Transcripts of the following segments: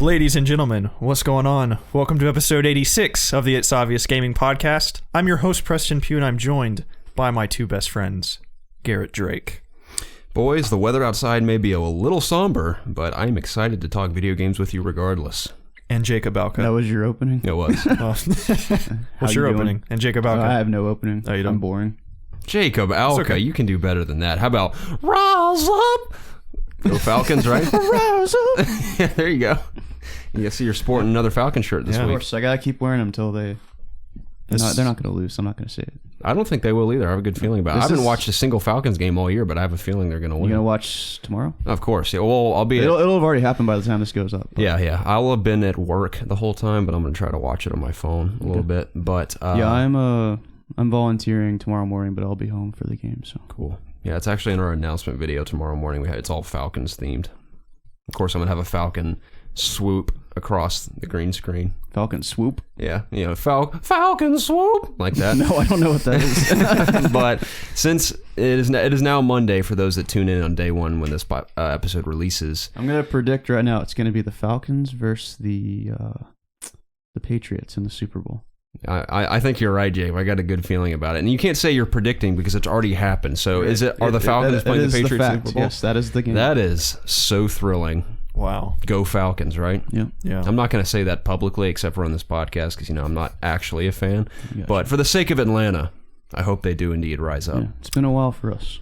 Ladies and gentlemen, what's going on? Welcome to episode 86 of the ItsObviousGaming podcast. I'm your host, Preston Pugh, and I'm joined by my two best friends, Garrett Drake. Boys, the weather outside may be a little somber, but I'm excited to talk video games with you regardless. And Jacob Alka. That was your opening? It was. What's your opening? And Jacob Alka. I have no opening. Oh, you don't? I'm boring. Jacob Alka, okay. You can do better than that. How about Rise Up? Go Falcons, right? Rise up! Yeah, there you go. You see you're sporting another Falcon shirt this Of week. course, I gotta keep wearing them until they're not going to lose. I'm not going to say it. I don't think they will either. I have a good feeling about it. I haven't watched a single Falcons game all year, but I have a feeling they're going to win. You going to watch tomorrow? Of course. Yeah, well, I'll be... It'll have already happened by the time this goes up. Yeah. I'll have been at work the whole time, but I'm going to try to watch it on my phone a little bit. But yeah, I'm volunteering tomorrow morning, but I'll be home for the game. So cool. Yeah, it's actually in our announcement video tomorrow morning. It's all Falcons themed. Of course, I'm going to have a Falcon swoop across the green screen. Falcon swoop? Yeah, Falcon swoop, like that. No, I don't know what that is. But since it is now Monday for those that tune in on day one when this episode releases. I'm going to predict right now it's going to be the Falcons versus the Patriots in the Super Bowl. I think you're right, Jake. I got a good feeling about it. And you can't say you're predicting because it's already happened. So are the Falcons playing the Patriots Super Bowl? Yes, that is the game. That is so thrilling. Wow. Go Falcons, right? Yeah. I'm not going to say that publicly except for on this podcast because, I'm not actually a fan. Gotcha. But for the sake of Atlanta, I hope they do indeed rise up. Yeah. It's been a while for us.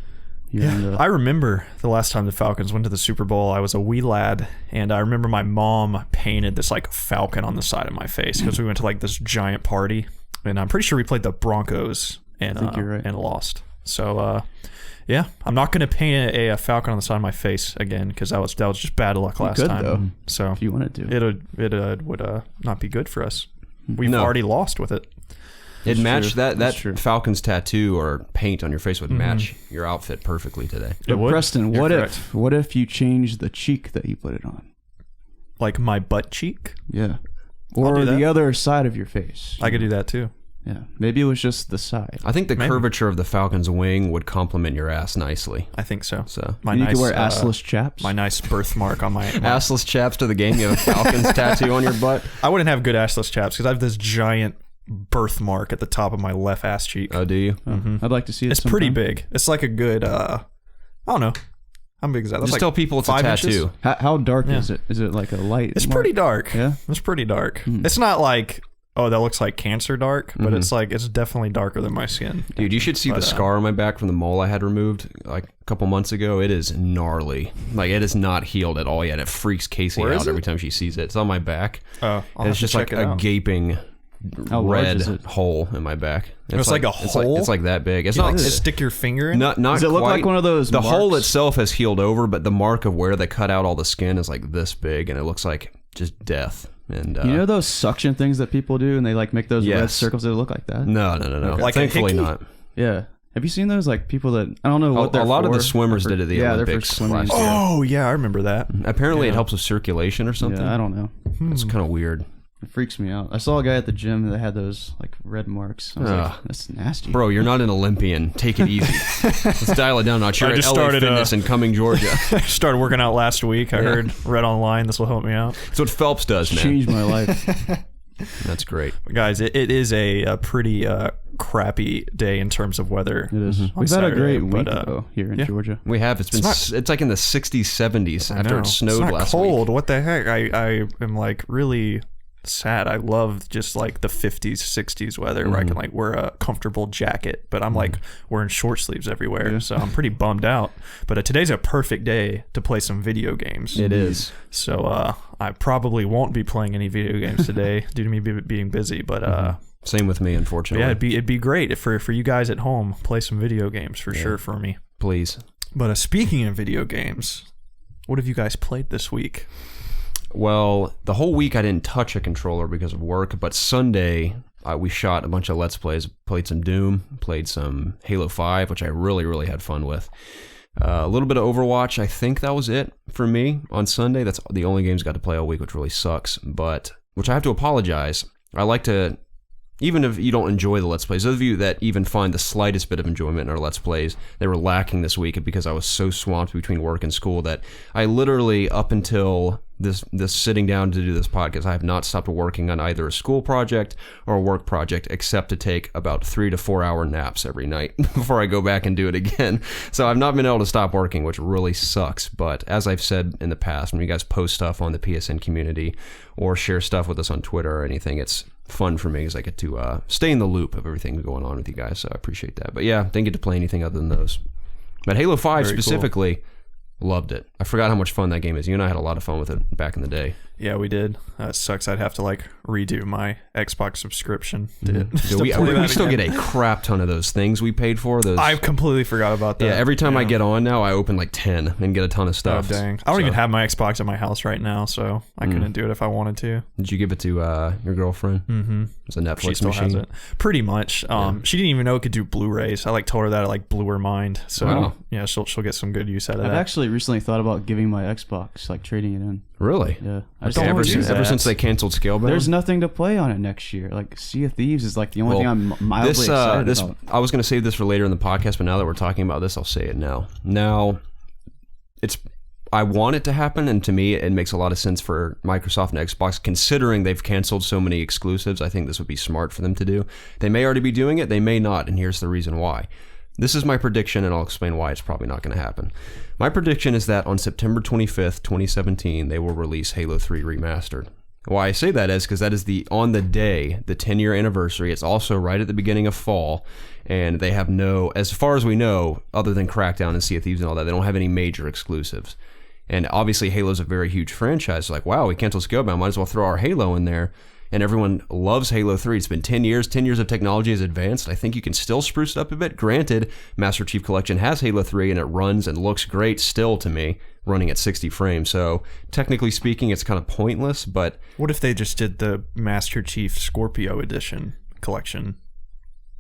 I remember the last time the Falcons went to the Super Bowl. I was a wee lad, and I remember my mom painted this falcon on the side of my face because we went to this giant party, and I'm pretty sure we played the Broncos and I think you're right. and lost. So yeah, I'm not going to paint a falcon on the side of my face again because that was just bad luck last time. Though, so if you wanted to, it would not be good for us. We've already lost with it. It matched true. that True. Falcons tattoo or paint on your face would match your outfit perfectly today. It would. Preston, You're what correct. if you changed the cheek that you put it on? Like my butt cheek? Yeah. I'll Or do that. the other side of your face. I could do that too. Yeah. Maybe it was just the side. I think the Maybe. curvature of the Falcon's wing would complement your ass nicely. I think so. So You could wear assless chaps. My nice birthmark on my assless chaps to the game. You have a Falcon's tattoo on your butt. I wouldn't have good assless chaps because I have this giant birthmark at the top of my left ass cheek. Oh, do you? I'd like to see it It's pretty sometime. big. It's like a good, I don't know. How big is that? That's Just tell people it's a 5 tattoo. inches? How dark is it? Is it like a light? It's mark? pretty dark. Yeah? It's pretty dark. It's not like, oh, that looks like cancer dark, but it's definitely darker than my skin. Dude, you should see the scar on my back from the mole I had removed a couple months ago. It is gnarly. It is not healed at all yet. It freaks Casey Where out is it? every time she sees it. It's on my back. Oh, And it's just like a gaping How large red is it? hole in my back. It's like a hole? It's like that big. It's You not stick your finger in? Not Does it look quite. like one of those The hole marks? itself has healed over, but the mark of where they cut out all the skin is like this big, and it looks like just death. And You know those suction things that people do, and they make those red Yes. circles that look like that? no. Like a Thankfully hickey? not. Yeah. Have you seen those people that I don't know what they're A lot of for. the swimmers did it at the Yeah, they're Olympics for swimming. last year. Oh, yeah, I remember that. Apparently, Yeah. it helps with circulation or something. Yeah, I don't know. It's kind of weird. It freaks me out. I saw a guy at the gym that had those red marks. I was like, that's nasty. Bro, you're not an Olympian. Take it easy. Let's dial it down a notch. You're I at just LA started, Fitness in Cumming, Georgia. I started working out last week. I read online. This will help me out. That's what Phelps does, man. Changed my life. That's great. Guys, it is a pretty crappy day in terms of weather. It is. on We've had a Saturday, great week though here in yeah. Georgia. We have. It's been. It's like in the 60s, 70s after it snowed it's not last cold. week. What the heck? I am really sad. I love just the 50s, 60s weather where I can wear a comfortable jacket, but I'm wearing short sleeves everywhere. So I'm pretty bummed out. But today's a perfect day to play some video games. It is. So I probably won't be playing any video games today due to me being busy. But Same with me, unfortunately. yeah, it'd be great for you guys at home, play some video games for sure for me. Please. But speaking of video games, what have you guys played this week? Well, the whole week I didn't touch a controller because of work, but Sunday we shot a bunch of Let's Plays, played some Doom, played some Halo 5, which I really, really had fun with. A little bit of Overwatch, I think that was it for me on Sunday. That's the only games I got to play all week, which really sucks, which I have to apologize. I like to, even if you don't enjoy the Let's Plays, those of you that even find the slightest bit of enjoyment in our Let's Plays, they were lacking this week because I was so swamped between work and school that I literally, up until this sitting down to do this podcast, I have not stopped working on either a school project or a work project, except to take about 3 to 4 hour naps every night before I go back and do it again. So I've not been able to stop working, which really sucks. But as I've said in the past, when you guys post stuff on the PSN community or share stuff with us on Twitter or anything, it's fun for me because I get to stay in the loop of everything going on with you guys. So I appreciate that. But yeah, didn't get to play anything other than those. But Halo 5 Very specifically, loved it. I forgot how much fun that game is. You and I had a lot of fun with it back in the day. Yeah, we did. It sucks. I'd have to like redo my Xbox subscription. We still get a crap ton of those things we paid for. Those I completely forgot about that. Yeah, every time I get on now, I open like 10 and get a ton of stuff. Oh, dang. I don't even have my Xbox at my house right now, so I couldn't do it if I wanted to. Did you give it to your girlfriend? Mm-hmm. It's a Netflix She still machine. has it. Pretty much. She didn't even know it could do Blu-rays. I like told her that. It like blew her mind. So yeah, she'll get some good use out of that. I've actually recently thought about giving my Xbox, like trading it in. Really? Yeah. Ever since they canceled Scalebound? There's nothing to play on it next year. Like Sea of Thieves is like the only thing I'm mildly excited about. I was going to save this for later in the podcast, but now that we're talking about this, I'll say it now. Now, I want it to happen, and to me, it makes a lot of sense for Microsoft and Xbox, considering they've canceled so many exclusives. I think this would be smart for them to do. They may already be doing it, they may not, and here's the reason why. This is my prediction, and I'll explain why it's probably not going to happen. My prediction is that on September 25th, 2017, they will release Halo 3 Remastered. Why I say that is because that is on the day, the 10-year anniversary. It's also right at the beginning of fall, and they have as far as we know, other than Crackdown and Sea of Thieves and all that, they don't have any major exclusives. And obviously, Halo's a very huge franchise. Like, wow, we canceled Scalebound, might as well throw our Halo in there. And everyone loves Halo 3. It's been 10 years. 10 years of technology has advanced. I think you can still spruce it up a bit. Granted, Master Chief Collection has Halo 3, and it runs and looks great still to me, running at 60 frames. So, technically speaking, it's kind of pointless, but... What if they just did the Master Chief Scorpio Edition collection?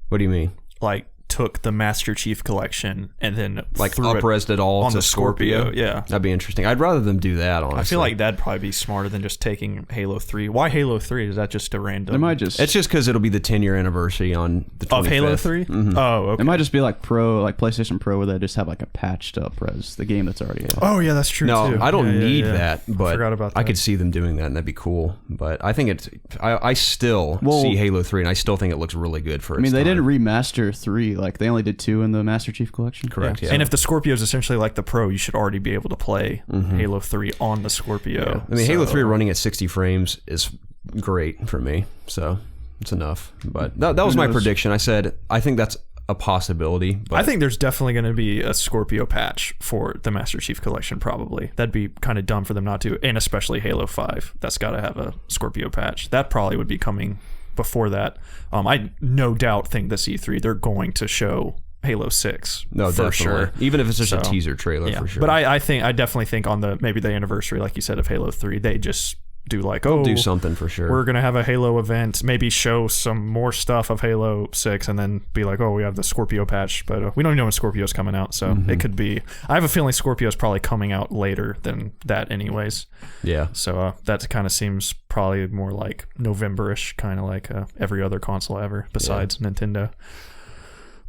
What do you mean? Like, took the Master Chief collection and then like up-resed it all on to the Scorpio. Yeah, that'd be interesting. I'd rather them do that, honestly. I feel like that'd probably be smarter than just taking Halo 3. Why Halo 3? Is that just a random? It's just because it'll be the 10-year anniversary on the 25th. Of Halo 3? Mm-hmm. Oh, okay. It might just be like PlayStation Pro, where they just have like a patched up res, the game that's already out. Oh yeah, that's true. No, too. I don't need that, but I forgot about that. I could see them doing that, and that'd be cool. But I think I still see Halo 3, and I still think it looks really good for its they time. didn't remaster 3. Like, they only did 2 in the Master Chief Collection. Correct, yeah. And if the Scorpio is essentially like the Pro, you should already be able to play Halo 3 on the Scorpio. Yeah. I mean, Halo 3 running at 60 frames is great for me, so it's enough. But that was my prediction. I said, I think that's a possibility. But I think there's definitely going to be a Scorpio patch for the Master Chief Collection, probably. That'd be kind of dumb for them not to, and especially Halo 5. That's got to have a Scorpio patch. That probably would be coming before that. I no doubt think this E3, they're going to show Halo 6 no, for definitely. sure. Even if it's just a teaser trailer, for sure. But I definitely think on maybe the anniversary, like you said, of Halo 3, they just do like, do something for sure. We're going to have a Halo event, maybe show some more stuff of Halo 6, and then be like, we have the Scorpio patch, but we don't even know when Scorpio's coming out, so it could be... I have a feeling Scorpio's probably coming out later than that anyways. Yeah. So that kind of seems probably more like November-ish, kind of like every other console ever, besides Nintendo.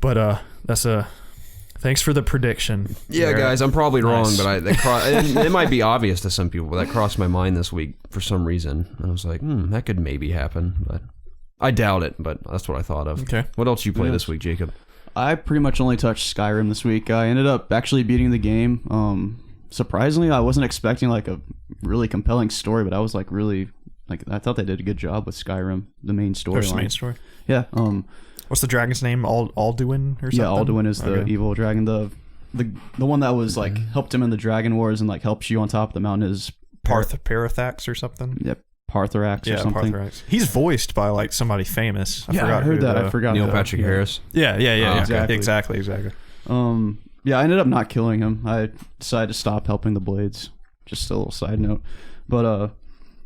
But that's thanks for the prediction. Yeah, Jared. guys, I'm probably wrong, Nice. but it might be obvious to some people, but that crossed my mind this week for some reason. And I was like, that could maybe happen, but I doubt it, but that's what I thought of. Okay. What else did you play this week, Jacob? I pretty much only touched Skyrim this week. I ended up actually beating the game. Surprisingly, I wasn't expecting like a really compelling story, but I was like really I thought they did a good job with Skyrim, the main storyline. There's the main story. Yeah. What's the dragon's name? Alduin or something? Yeah, Alduin is the evil dragon. The one that was like helped him in the Dragon Wars and like helps you on top of the mountain is Parathax or something. Yep, Partharax or something. Partharax. He's voiced by like somebody famous. I heard that. I forgot. Neil Patrick Harris. Yeah. Exactly. Exactly. Yeah, I ended up not killing him. I decided to stop helping the Blades. Just a little side note, but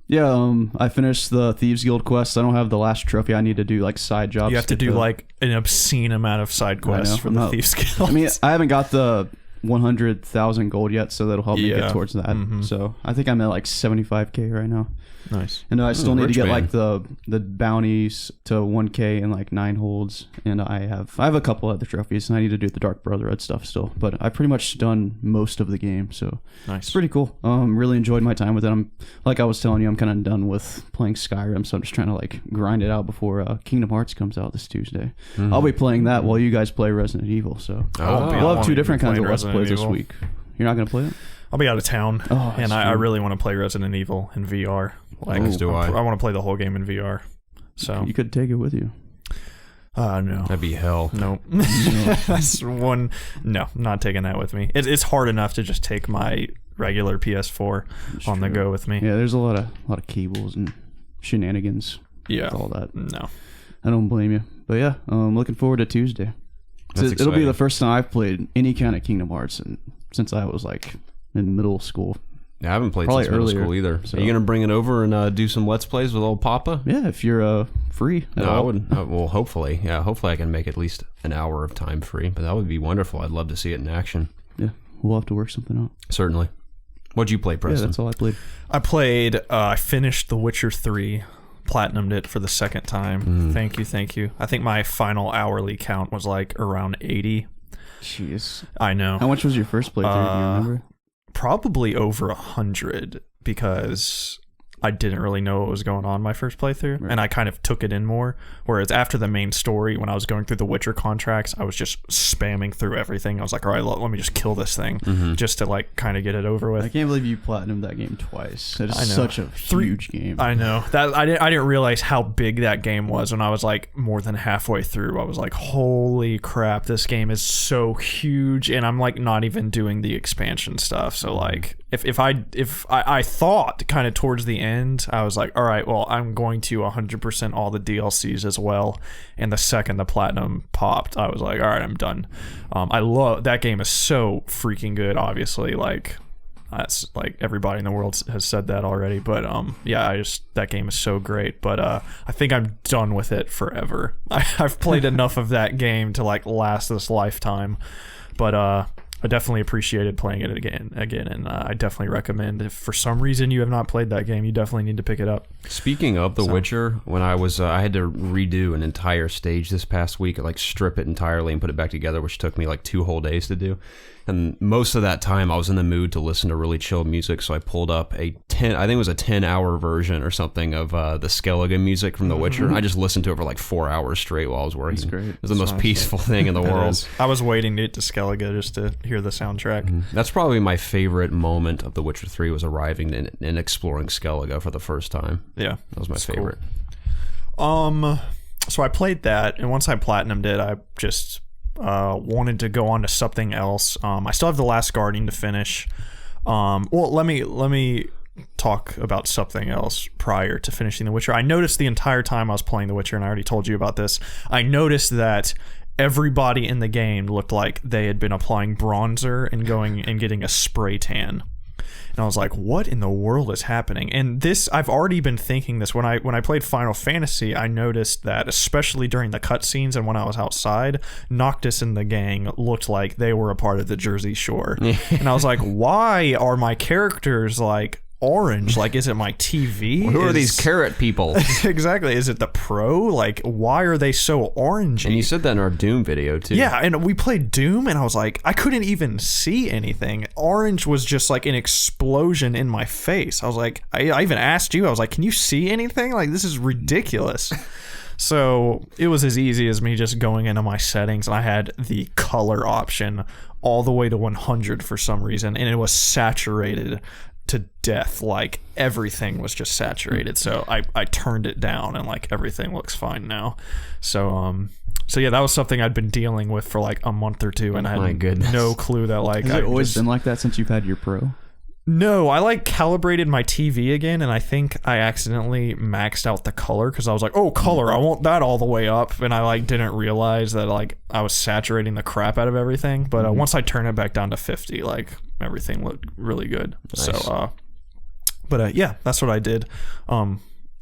I finished the Thieves Guild quest. I don't have the last trophy. I need to do like side jobs. You have to do like an obscene amount of side quests for the Thieves Guild. I mean, I haven't got the 100,000 gold yet, so that'll help me get towards that. So I think I'm at like 75k right now. Nice. And I still need to get man. like the bounties to 1k and like 9 holds, and I have a couple other trophies, and I need to do the Dark Brotherhood stuff still, but I've pretty much done most of the game, so it's pretty cool. Really enjoyed my time with it. I'm like I was telling you, I'm kind of done with playing Skyrim, so I'm just trying to like grind it out before Kingdom Hearts comes out this Tuesday. I'll be playing that while you guys play Resident Evil, so we'll have 2 different kinds of Let's Plays this week. You're not gonna play it? I'll be out of town, and I really want to play Resident Evil in VR. Like, As do I. I want to play the whole game in VR. So you could take it with you. No. That'd be hell. No. That's one. No, not taking that with me. It's hard enough to just take my regular PS4 on the go with me. Yeah, there's a lot of cables and shenanigans. Yeah. With all that. No. I don't blame you. But yeah, I'm looking forward to Tuesday. It'll be the first time I've played any kind of Kingdom Hearts since I was like in middle school. Yeah, I haven't played Probably since middle earlier, school either. so. Are you going to bring it over and do some Let's Plays with old Papa? Yeah, if you're free. No, I would. Well, hopefully. Yeah, hopefully I can make at least an hour of time free. But that would be wonderful. I'd love to see it in action. Yeah, we'll have to work something out. Certainly. What'd you play, Preston? Yeah, that's all I played. I finished The Witcher 3. Platinumed it for the second time. Thank you. I think my final hourly count was like around 80. Jeez. I know. How much was your first playthrough? Do you remember? Probably over 100 because I didn't really know what was going on my first playthrough, and I kind of took it in more. Whereas after the main story, when I was going through the Witcher contracts, I was just spamming through everything. I was like, all right, let me just kill this thing just to like kind of get it over with. I can't believe you platinumed that game twice. It is such a huge game. I know that I didn't realize how big that game was when I was like more than halfway through. I was like, holy crap, this game is so huge, and I'm like not even doing the expansion stuff. So like if I thought kind of towards the end, I was like, all right, well, I'm going to 100% all the DLCs as well. And the second the platinum popped, I was like, all right, I'm done. I love that game. Is so freaking good. Obviously, like that's like everybody in the world has said that already. But yeah, that game is so great. But I think I'm done with it forever. I've played enough of that game to like last this lifetime. But I definitely appreciated playing it again, and I definitely recommend, if for some reason you have not played that game, you definitely need to pick it up. Speaking of The Witcher, when I was I had to redo an entire stage this past week, like strip it entirely and put it back together, which took me like 2 whole days to do. And most of that time I was in the mood to listen to really chill music, so I pulled up I think it was a 10-hour version or something of the Skellige music from The Witcher. I just listened to it for like 4 hours straight while I was working. That's great. It was the most peaceful thing in the world. I was waiting to get to Skellige just to hear the soundtrack. That's probably my favorite moment of The Witcher 3 was arriving and exploring Skellige for the first time. Yeah. That was my favorite. Cool. So I played that, and once I platinumed it, I just wanted to go on to something else. I still have The Last Guardian to finish. Well, let me talk about something else prior to finishing The Witcher. I noticed the entire time I was playing The Witcher, and I already told you about this, I noticed that everybody in the game looked like they had been applying bronzer and going and getting a spray tan. And I was like, what in the world is happening? And this, I've already been thinking this. When I played Final Fantasy, I noticed that, especially during the cutscenes and when I was outside, Noctis and the gang looked like they were a part of the Jersey Shore. And I was like, why are my characters like orange? Like, is it my TV? Who are these carrot people? Exactly. Is it the Pro? Like, why are they so orangey? And you said that in our Doom video too. Yeah, and we played Doom, and I was like, I couldn't even see anything. Orange was just like an explosion in my face. I was like, I even asked you, I was like, can you see anything? Like, this is ridiculous. So it was as easy as me just going into my settings, and I had the color option all the way to 100 for some reason, and it was saturated to death. Like, everything was just saturated. So I turned it down, and like everything looks fine now. So yeah, that was something I'd been dealing with for like a month or two, and I had no clue that like has it always been like that since you've had your Pro? No, I like calibrated my TV again, and I think I accidentally maxed out the color because I was like, oh, color, I want that all the way up, and I like didn't realize that like I was saturating the crap out of everything. But once I turned it back down to 50, like everything looked really good. Nice. So but yeah, that's what I did.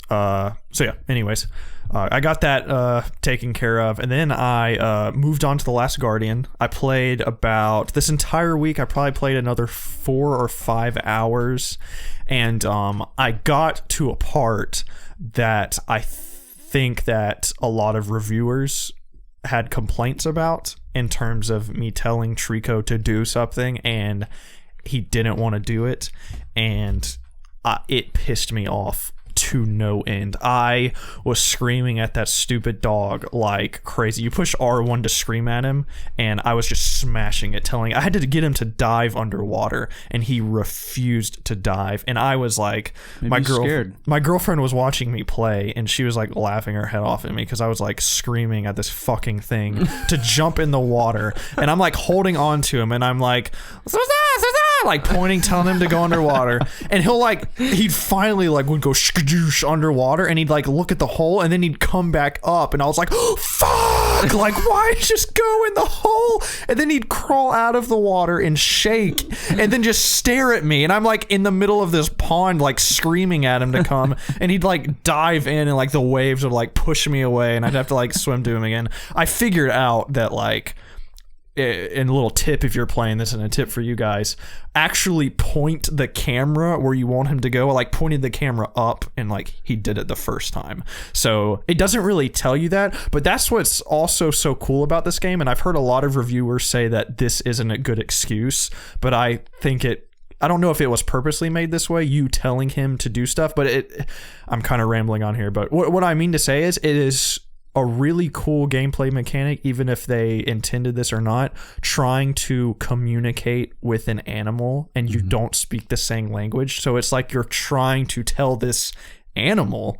So yeah, anyways, I got that taken care of, and then I moved on to The Last Guardian. I played about this entire week. I probably played another 4 or 5 hours, and I got to a part that I think that a lot of reviewers had complaints about in terms of me telling Trico to do something, and he didn't want to do it, and it pissed me off to no end. I was screaming at that stupid dog like crazy. You push R1 to scream at him, and I was just smashing it, I had to get him to dive underwater, and he refused to dive. And I was like, my girlfriend was watching me play, and she was like laughing her head off at me because I was like screaming at this fucking thing to jump in the water, and I'm like holding on to him, and I'm like pointing, telling him to go underwater, and he'd finally would go underwater, and he'd look at the hole, and then he'd come back up, and I was like, oh, fuck, why just go in the hole? And then he'd crawl out of the water and shake, and then just stare at me, and I'm in the middle of this pond screaming at him to come, and he'd dive in, and the waves would push me away, and I'd have to swim to him again. I figured out that and a little tip if you're playing this, and a tip for you guys, actually point the camera where you want him to go. Pointed the camera up, and he did it the first time. So it doesn't really tell you that, but that's what's also so cool about this game. And I've heard a lot of reviewers say that this isn't a good excuse, but I think I don't know if it was purposely made this way, you telling him to do stuff, but I'm kind of rambling on here. But what I mean to say is, it is a really cool gameplay mechanic, even if they intended this or not, trying to communicate with an animal and you don't speak the same language. So it's you're trying to tell this animal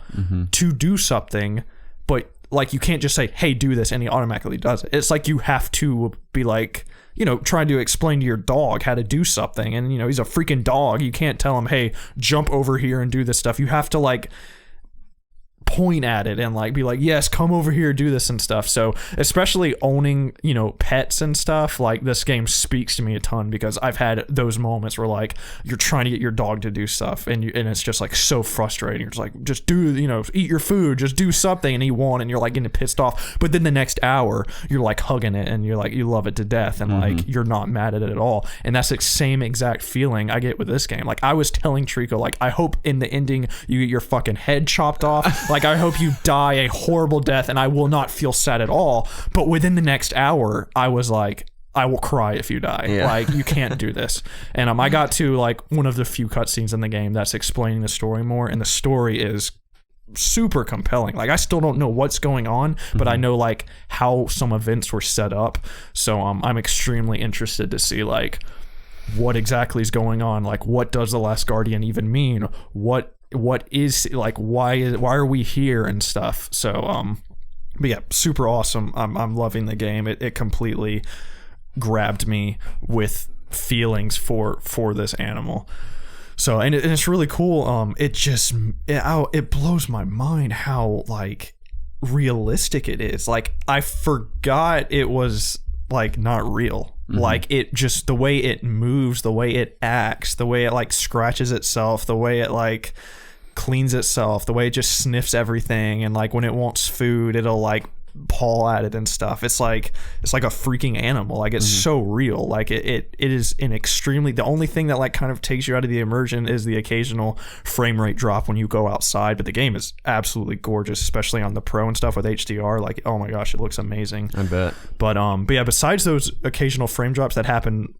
to do something, but you can't just say, hey, do this, and he automatically does it. It's you have to be trying to explain to your dog how to do something, and he's a freaking dog. You can't tell him, hey, jump over here and do this stuff. You have to point at it and be yes, come over here, do this and stuff. So especially owning pets and stuff, this game speaks to me a ton, because I've had those moments where you're trying to get your dog to do stuff, and it's just so frustrating. You're just just do, eat your food, just do something, and he won't, and you're getting pissed off. But then the next hour you're hugging it, and you're you love it to death, and you're not mad at it at all. And that's the same exact feeling I get with this game. I was telling Trico, I hope in the ending you get your fucking head chopped off. I hope you die a horrible death, and I will not feel sad at all. But within the next hour, I was I will cry if you die. Yeah. You can't do this. And I got to one of the few cutscenes in the game that's explaining the story more, and the story is super compelling. I still don't know what's going on, but I know how some events were set up. So I'm extremely interested to see what exactly is going on. What does The Last Guardian even mean? What is why are we here and stuff. So but yeah, super awesome. I'm loving the game. It completely grabbed me with feelings for this animal. So and it's really cool. It blows my mind how realistic it is. I forgot it was not real. It just, the way it moves, the way it acts, the way it scratches itself, the way it cleans itself, the way it just sniffs everything, and when it wants food, it'll paw at it and stuff. It's like a freaking animal. It's so real. It is an extremely, the only thing that kind of takes you out of the immersion is the occasional frame rate drop when you go outside, but the game is absolutely gorgeous, especially on the Pro and stuff with HDR. Oh my gosh, it looks amazing. I bet. But yeah, besides those occasional frame drops that happen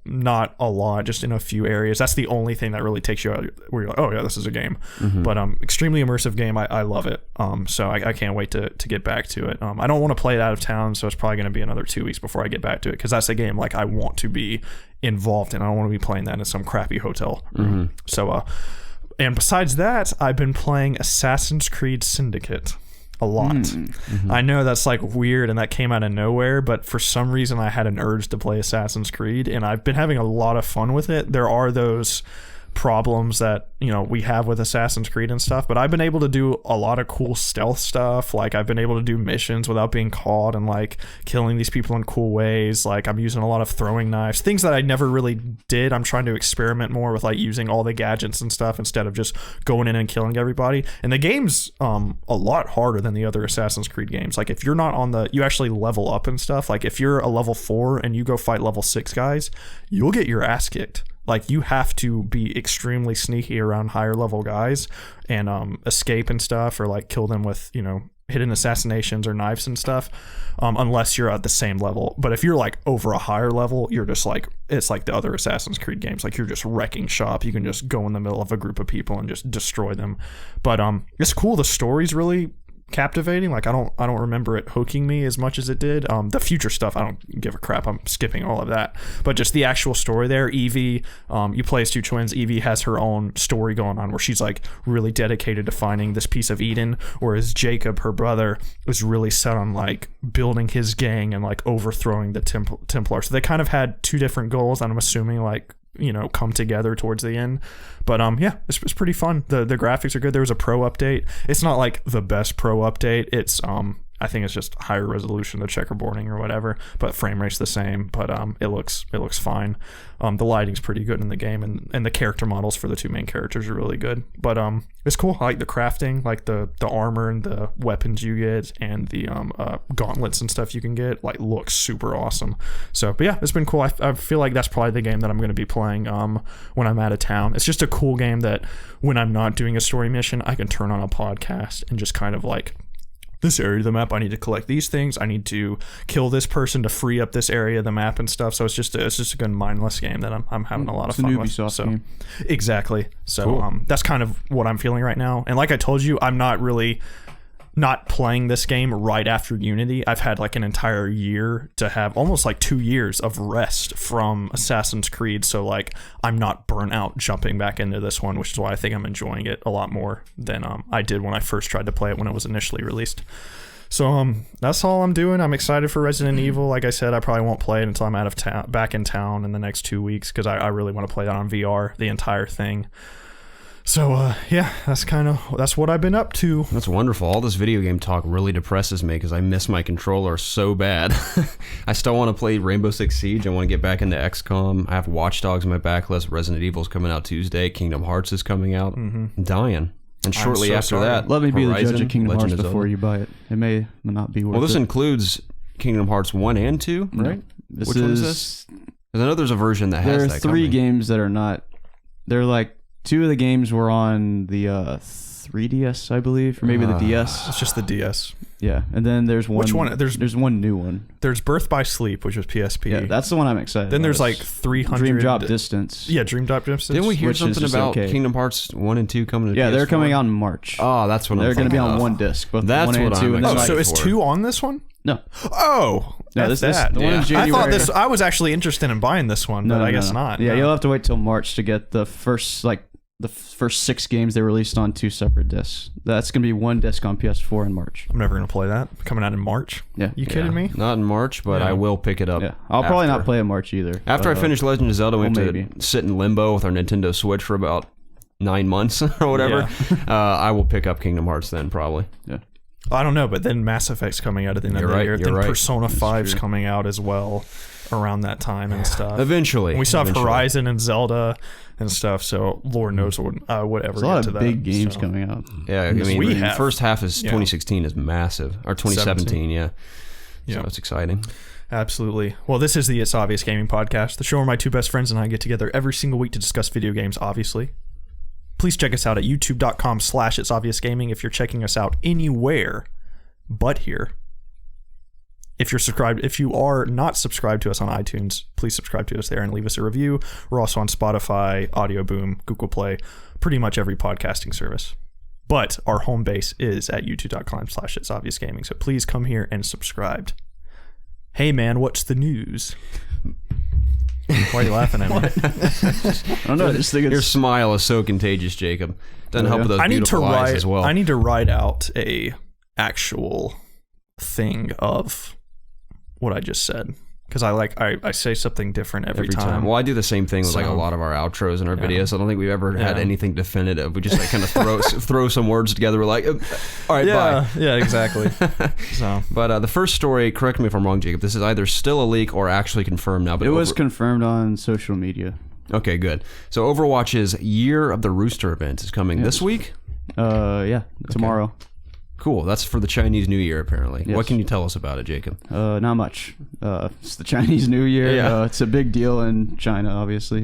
not a lot, just in a few areas, that's the only thing that really takes you out where you're oh yeah, this is a game. But extremely immersive game. I love it. So I can't wait to get back to it. I don't want to play it out of town, so it's probably going to be another 2 weeks before I get back to it, because that's a game I want to be involved in. I don't want to be playing that in some crappy hotel room. So and besides that, I've been playing Assassin's Creed Syndicate a lot. I know that's weird, and that came out of nowhere, but for some reason I had an urge to play Assassin's Creed, and I've been having a lot of fun with it. There are those problems that, you know, we have with Assassin's Creed and stuff, but I've been able to do a lot of cool stealth stuff. Like, I've been able to do missions without being caught and like killing these people in cool ways. Like, I'm using a lot of throwing knives, things that I never really did. I'm trying to experiment more with like using all the gadgets and stuff instead of just going in and killing everybody. And the game's a lot harder than the other Assassin's Creed games. Like, if you're not on the, you actually level up and stuff. Like, if you're a level 4 and you go fight level 6 guys, you'll get your ass kicked. Like, you have to be extremely sneaky around higher level guys and escape and stuff, or like kill them with, you know, hidden assassinations or knives and stuff, unless you're at the same level. But if you're like over a higher level, you're just like, it's like the other Assassin's Creed games. Like, you're just wrecking shop. You can just go in the middle of a group of people and just destroy them. But it's cool. The story's really captivating. Like, I don't remember it hooking me as much as it did. The future stuff, I don't give a crap. I'm skipping all of that. But just the actual story there, Evie, you play as two twins. Evie has her own story going on where she's like really dedicated to finding this piece of Eden, whereas Jacob, her brother, is really set on like building his gang and like overthrowing the Templar. So they kind of had two different goals, and I'm assuming like, you know, come together towards the end. But yeah, it's pretty fun. The graphics are good. There was a pro update. It's not like the best pro update. It's I think it's just higher resolution, the checkerboarding or whatever, but frame rate's the same. But it looks fine. The lighting's pretty good in the game, and the character models for the two main characters are really good. But it's cool. I like the crafting, like the armor and the weapons you get, and the gauntlets and stuff you can get. Like, looks super awesome. So, but yeah, it's been cool. I feel like that's probably the game that I'm going to be playing when I'm out of town. It's just a cool game that when I'm not doing a story mission, I can turn on a podcast and just kind of like, this area of the map, I need to collect these things. I need to kill this person to free up this area of the map and stuff. So it's just a good mindless game that I'm having a lot of fun with. Ubisoft game. Exactly. So cool. That's kind of what I'm feeling right now. And like I told you, I'm not playing this game right after Unity. I've had like an entire year to have almost like 2 years of rest from Assassin's Creed. So like, I'm not burnt out jumping back into this one, which is why I think I'm enjoying it a lot more than I did when I first tried to play it when it was initially released. So that's all I'm doing. I'm excited for Resident Evil. Like I said, I probably won't play it until I'm out of town, back in town in the next 2 weeks, because I really want to play that on VR, the entire thing. So, yeah, that's what I've been up to. That's wonderful. All this video game talk really depresses me because I miss my controller so bad. I still want to play Rainbow Six Siege. I want to get back into XCOM. I have Watch Dogs on my backlist. Resident Evil's coming out Tuesday. Kingdom Hearts is coming out. I'm dying. And shortly after that, let me be Horizon, the judge of Kingdom Legend Hearts of before Zelda. you buy it. It may not be worth it. Well, this includes Kingdom Hearts 1 and 2, right? This Which one is this? Because I know there's a version that has there are that three coming. games that are not. They're like, two of the games were on the 3DS, I believe, or maybe the DS. It's just the DS. Yeah, and then there's one. Which one? There's one new one. There's Birth by Sleep, which was PSP. Yeah, that's the one I'm excited Then about. there's like 300... Dream Drop Distance. Yeah, Dream Drop Distance. Didn't we hear which is something just about okay. Kingdom Hearts 1 and 2 coming to Yeah, PS4? they're coming out in March. Oh, that's what They're going to be on one disc. Both That's 1 and what 2. I'm and then excited So like, is 2 on this one? No. Oh, No, that's this that. the one in Yeah. January. I was actually interested in buying this one, but I guess not. Yeah, No. you'll have to wait till March to get the first 6 games they released on 2 separate discs. That's gonna be one disc on PS4 in March. I'm never going to play that. Coming out in March? Yeah. You kidding me? Not in March, but Yeah. I will pick it up. Yeah, I'll probably not after. play in March either. After I finish Legend of Zelda, we have maybe. to sit in limbo with our Nintendo Switch for about 9 months or whatever. I will pick up Kingdom Hearts then, probably. Yeah. I don't know, but then Mass Effect's coming out at the end of the year. Then Persona 5's coming out as well around that time and stuff. Eventually. And we still have Horizon and Zelda and stuff, so Lord knows what would ever There's a lot get to of that. big games so. coming out. Yeah, I mean, we the have. first half is 2016 is massive. Or 2017, yeah. So it's exciting. Absolutely. Well, this is the It's Obvious Gaming Podcast, the show where my two best friends and I get together every single week to discuss video games, obviously. Please check us out at youtube.com/ItsObviousGaming if you're checking us out anywhere but here. If you are not subscribed to us on iTunes, please subscribe to us there and leave us a review. We're also on Spotify, Audio Boom, Google Play, pretty much every podcasting service. But our home base is at youtube.com/ItsObviousGaming. So please come here and subscribe. Hey man, what's the news? Why are you laughing at me? I don't know. I just think Your it's smile is so contagious, Jacob. Doesn't help with those beautiful eyes as well. I need to write out a actual thing of what I just said, because I say something different every time. Well, I do the same thing with like a lot of our outros in our videos. I don't think we've ever had anything definitive. We just like kind of throw some words together. We're like, all right, bye. Yeah, exactly. So, but the first story, correct me if I'm wrong, Jacob. This is either still a leak or actually confirmed now. But it was confirmed on social media. Okay, good. So Overwatch's Year of the Rooster event is coming this week? Tomorrow. Cool. That's for the Chinese New Year, apparently. Yes. What can you tell us about it, Jacob? Not much. It's the Chinese New Year. Yeah. It's a big deal in China, obviously.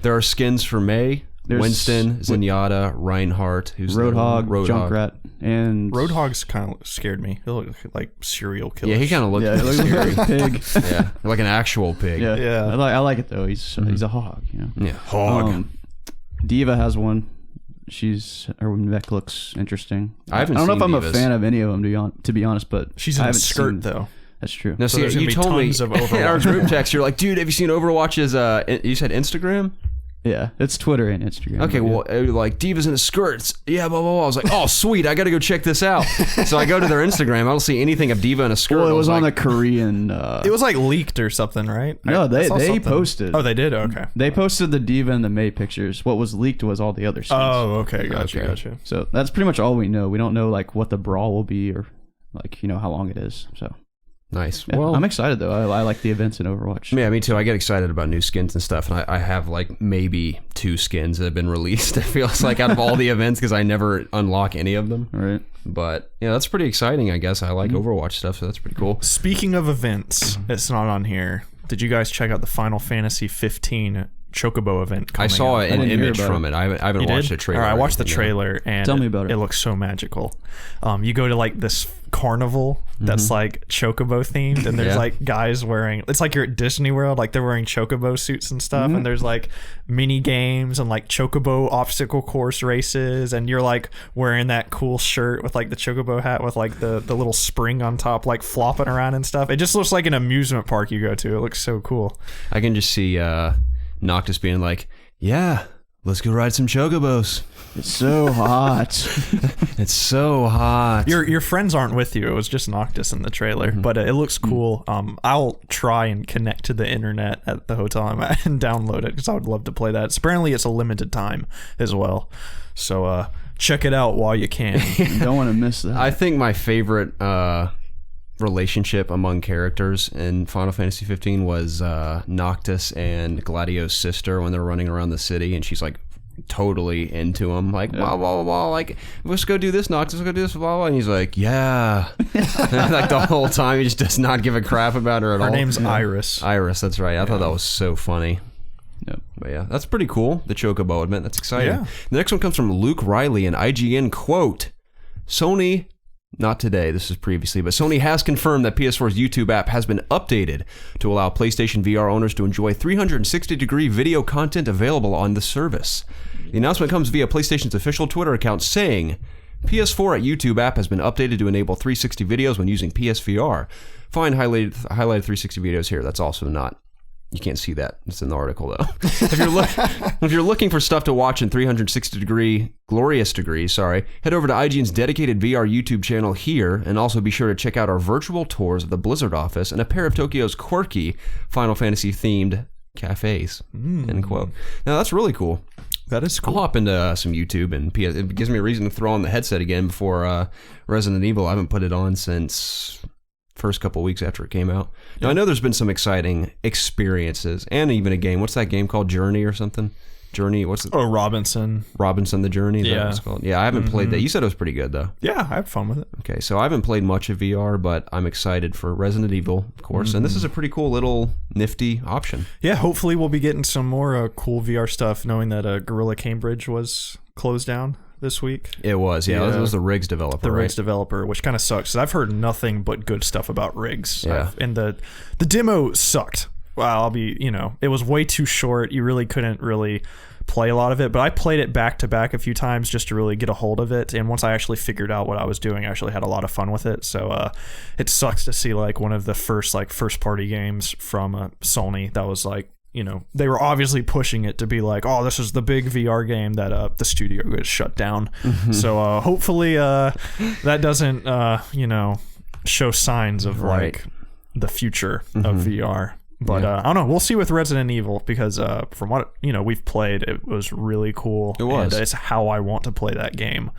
There are skins for May, Winston, Zenyatta, Reinhardt, who's Roadhog, Junkrat, and Roadhog's kind of scared me. He looked like serial killer. Yeah, he kind of looked he looks scary. like a pig. Yeah, like an actual pig. Yeah. I like it though. He's a hog. You know. Yeah, hog. Diva has one. Her mech looks interesting. I don't know if I'm Divas. A fan of any of them, to be honest, but she's in a skirt though. That's true. Now, So see, you told me tons of in our Overwatch. group text, you're like, dude, have you seen Overwatch's? You said Instagram. Yeah, it's Twitter and Instagram. Okay, well, like Diva's in a skirt. Yeah, blah, blah, blah. I was like, oh, sweet. I got to go check this out. So I go to their Instagram. I don't see anything of Diva in a skirt. Well, it was on like, the Korean. It was like leaked or something, right? No, I saw they something. posted. Oh, they did? Okay. They posted the Diva and the May pictures. What was leaked was all the other skins. Oh, okay. Gotcha. So that's pretty much all we know. We don't know like what the brawl will be or like how long it is. So nice. yeah, Well, I'm excited though. I like the events in Overwatch. Yeah, me too. I get excited about new skins and stuff, and I have like maybe 2 skins that have been released. It feels like out of all the events because I never unlock any of them. Right. But yeah, that's pretty exciting. I guess I like Overwatch stuff, so that's pretty cool. Speaking of events, it's not on here. Did you guys check out the Final Fantasy 15 Chocobo event coming I saw up? an didn't hear image about from it. I haven't You watched did? the trailer. All right, I watched the or anything, trailer and Tell me about it. It looks so magical. You go to like this carnival that's like Chocobo themed, and there's Yeah. like guys wearing. It's like you're at Disney World, like they're wearing Chocobo suits and stuff, and there's like mini games and like Chocobo obstacle course races, and you're like wearing that cool shirt with like the Chocobo hat with like the little spring on top, like flopping around and stuff. It just looks like an amusement park you go to. It looks so cool. I can just see Noctis being like, yeah, let's go ride some chocobos. It's so hot. It's so hot. Your friends aren't with you. It was just Noctis in the trailer, but it looks cool. I'll try and connect to the internet at the hotel I'm at and download it because I would love to play that. Apparently, it's a limited time as well, so check it out while you can. You don't want to miss that. I think my favorite relationship among characters in Final Fantasy 15 was Noctis and Gladio's sister when they're running around the city, and she's like totally into him, like blah blah blah, blah, like let's go do this, Noctis, let's go do this, blah blah, and he's like, yeah. Like the whole time he just does not give a crap about her at all. Her name's Iris. Iris, that's right. I thought that was so funny. Yep. But yeah, that's pretty cool. The Chocobo event, that's exciting. Yeah. The next one comes from Luke Riley, an IGN quote: Sony, not today, this is previously, but Sony has confirmed that PS4's YouTube app has been updated to allow PlayStation VR owners to enjoy 360-degree video content available on the service. The announcement comes via PlayStation's official Twitter account saying, PS4 at YouTube app has been updated to enable 360 videos when using PSVR. Find highlighted 360 videos here. That's also not... You can't see that. It's in the article, though. If you're looking for stuff to watch in 360 glorious degrees, head over to IGN's dedicated VR YouTube channel here, and also be sure to check out our virtual tours of the Blizzard office and a pair of Tokyo's quirky Final Fantasy-themed cafes. End quote. Now, that's really cool. That is I'll cool. hop into some YouTube, and it gives me a reason to throw on the headset again before Resident Evil. I haven't put it on since... first couple weeks after it came out. Now, I know there's been some exciting experiences and even a game. What's that game called? Journey or something? Journey, what's it? Oh, Robinson The Journey? Is that what it's called? Yeah, I haven't played that. You said it was pretty good, though. Yeah, I had fun with it. Okay, so I haven't played much of VR, but I'm excited for Resident Evil, of course. And this is a pretty cool little nifty option. Yeah, hopefully we'll be getting some more cool VR stuff, knowing that Gorilla Cambridge was closed down this week. It was, yeah. It was the Riggs developer, The right? Riggs developer, which kind of sucks. 'Cause I've heard nothing but good stuff about Riggs. Yeah. And the demo sucked. Wow, it was way too short. You really couldn't really play a lot of it, but I played it back to back a few times just to really get a hold of it. And once I actually figured out what I was doing, I actually had a lot of fun with it. So it sucks to see like one of the first party games from Sony that was like, they were obviously pushing it to be like, oh, this is the big VR game that the studio gets shut down. So hopefully that doesn't show signs of like the future of VR. But I don't know. We'll see with Resident Evil because from what we've played, it was really cool. It was. And it's how I want to play that game.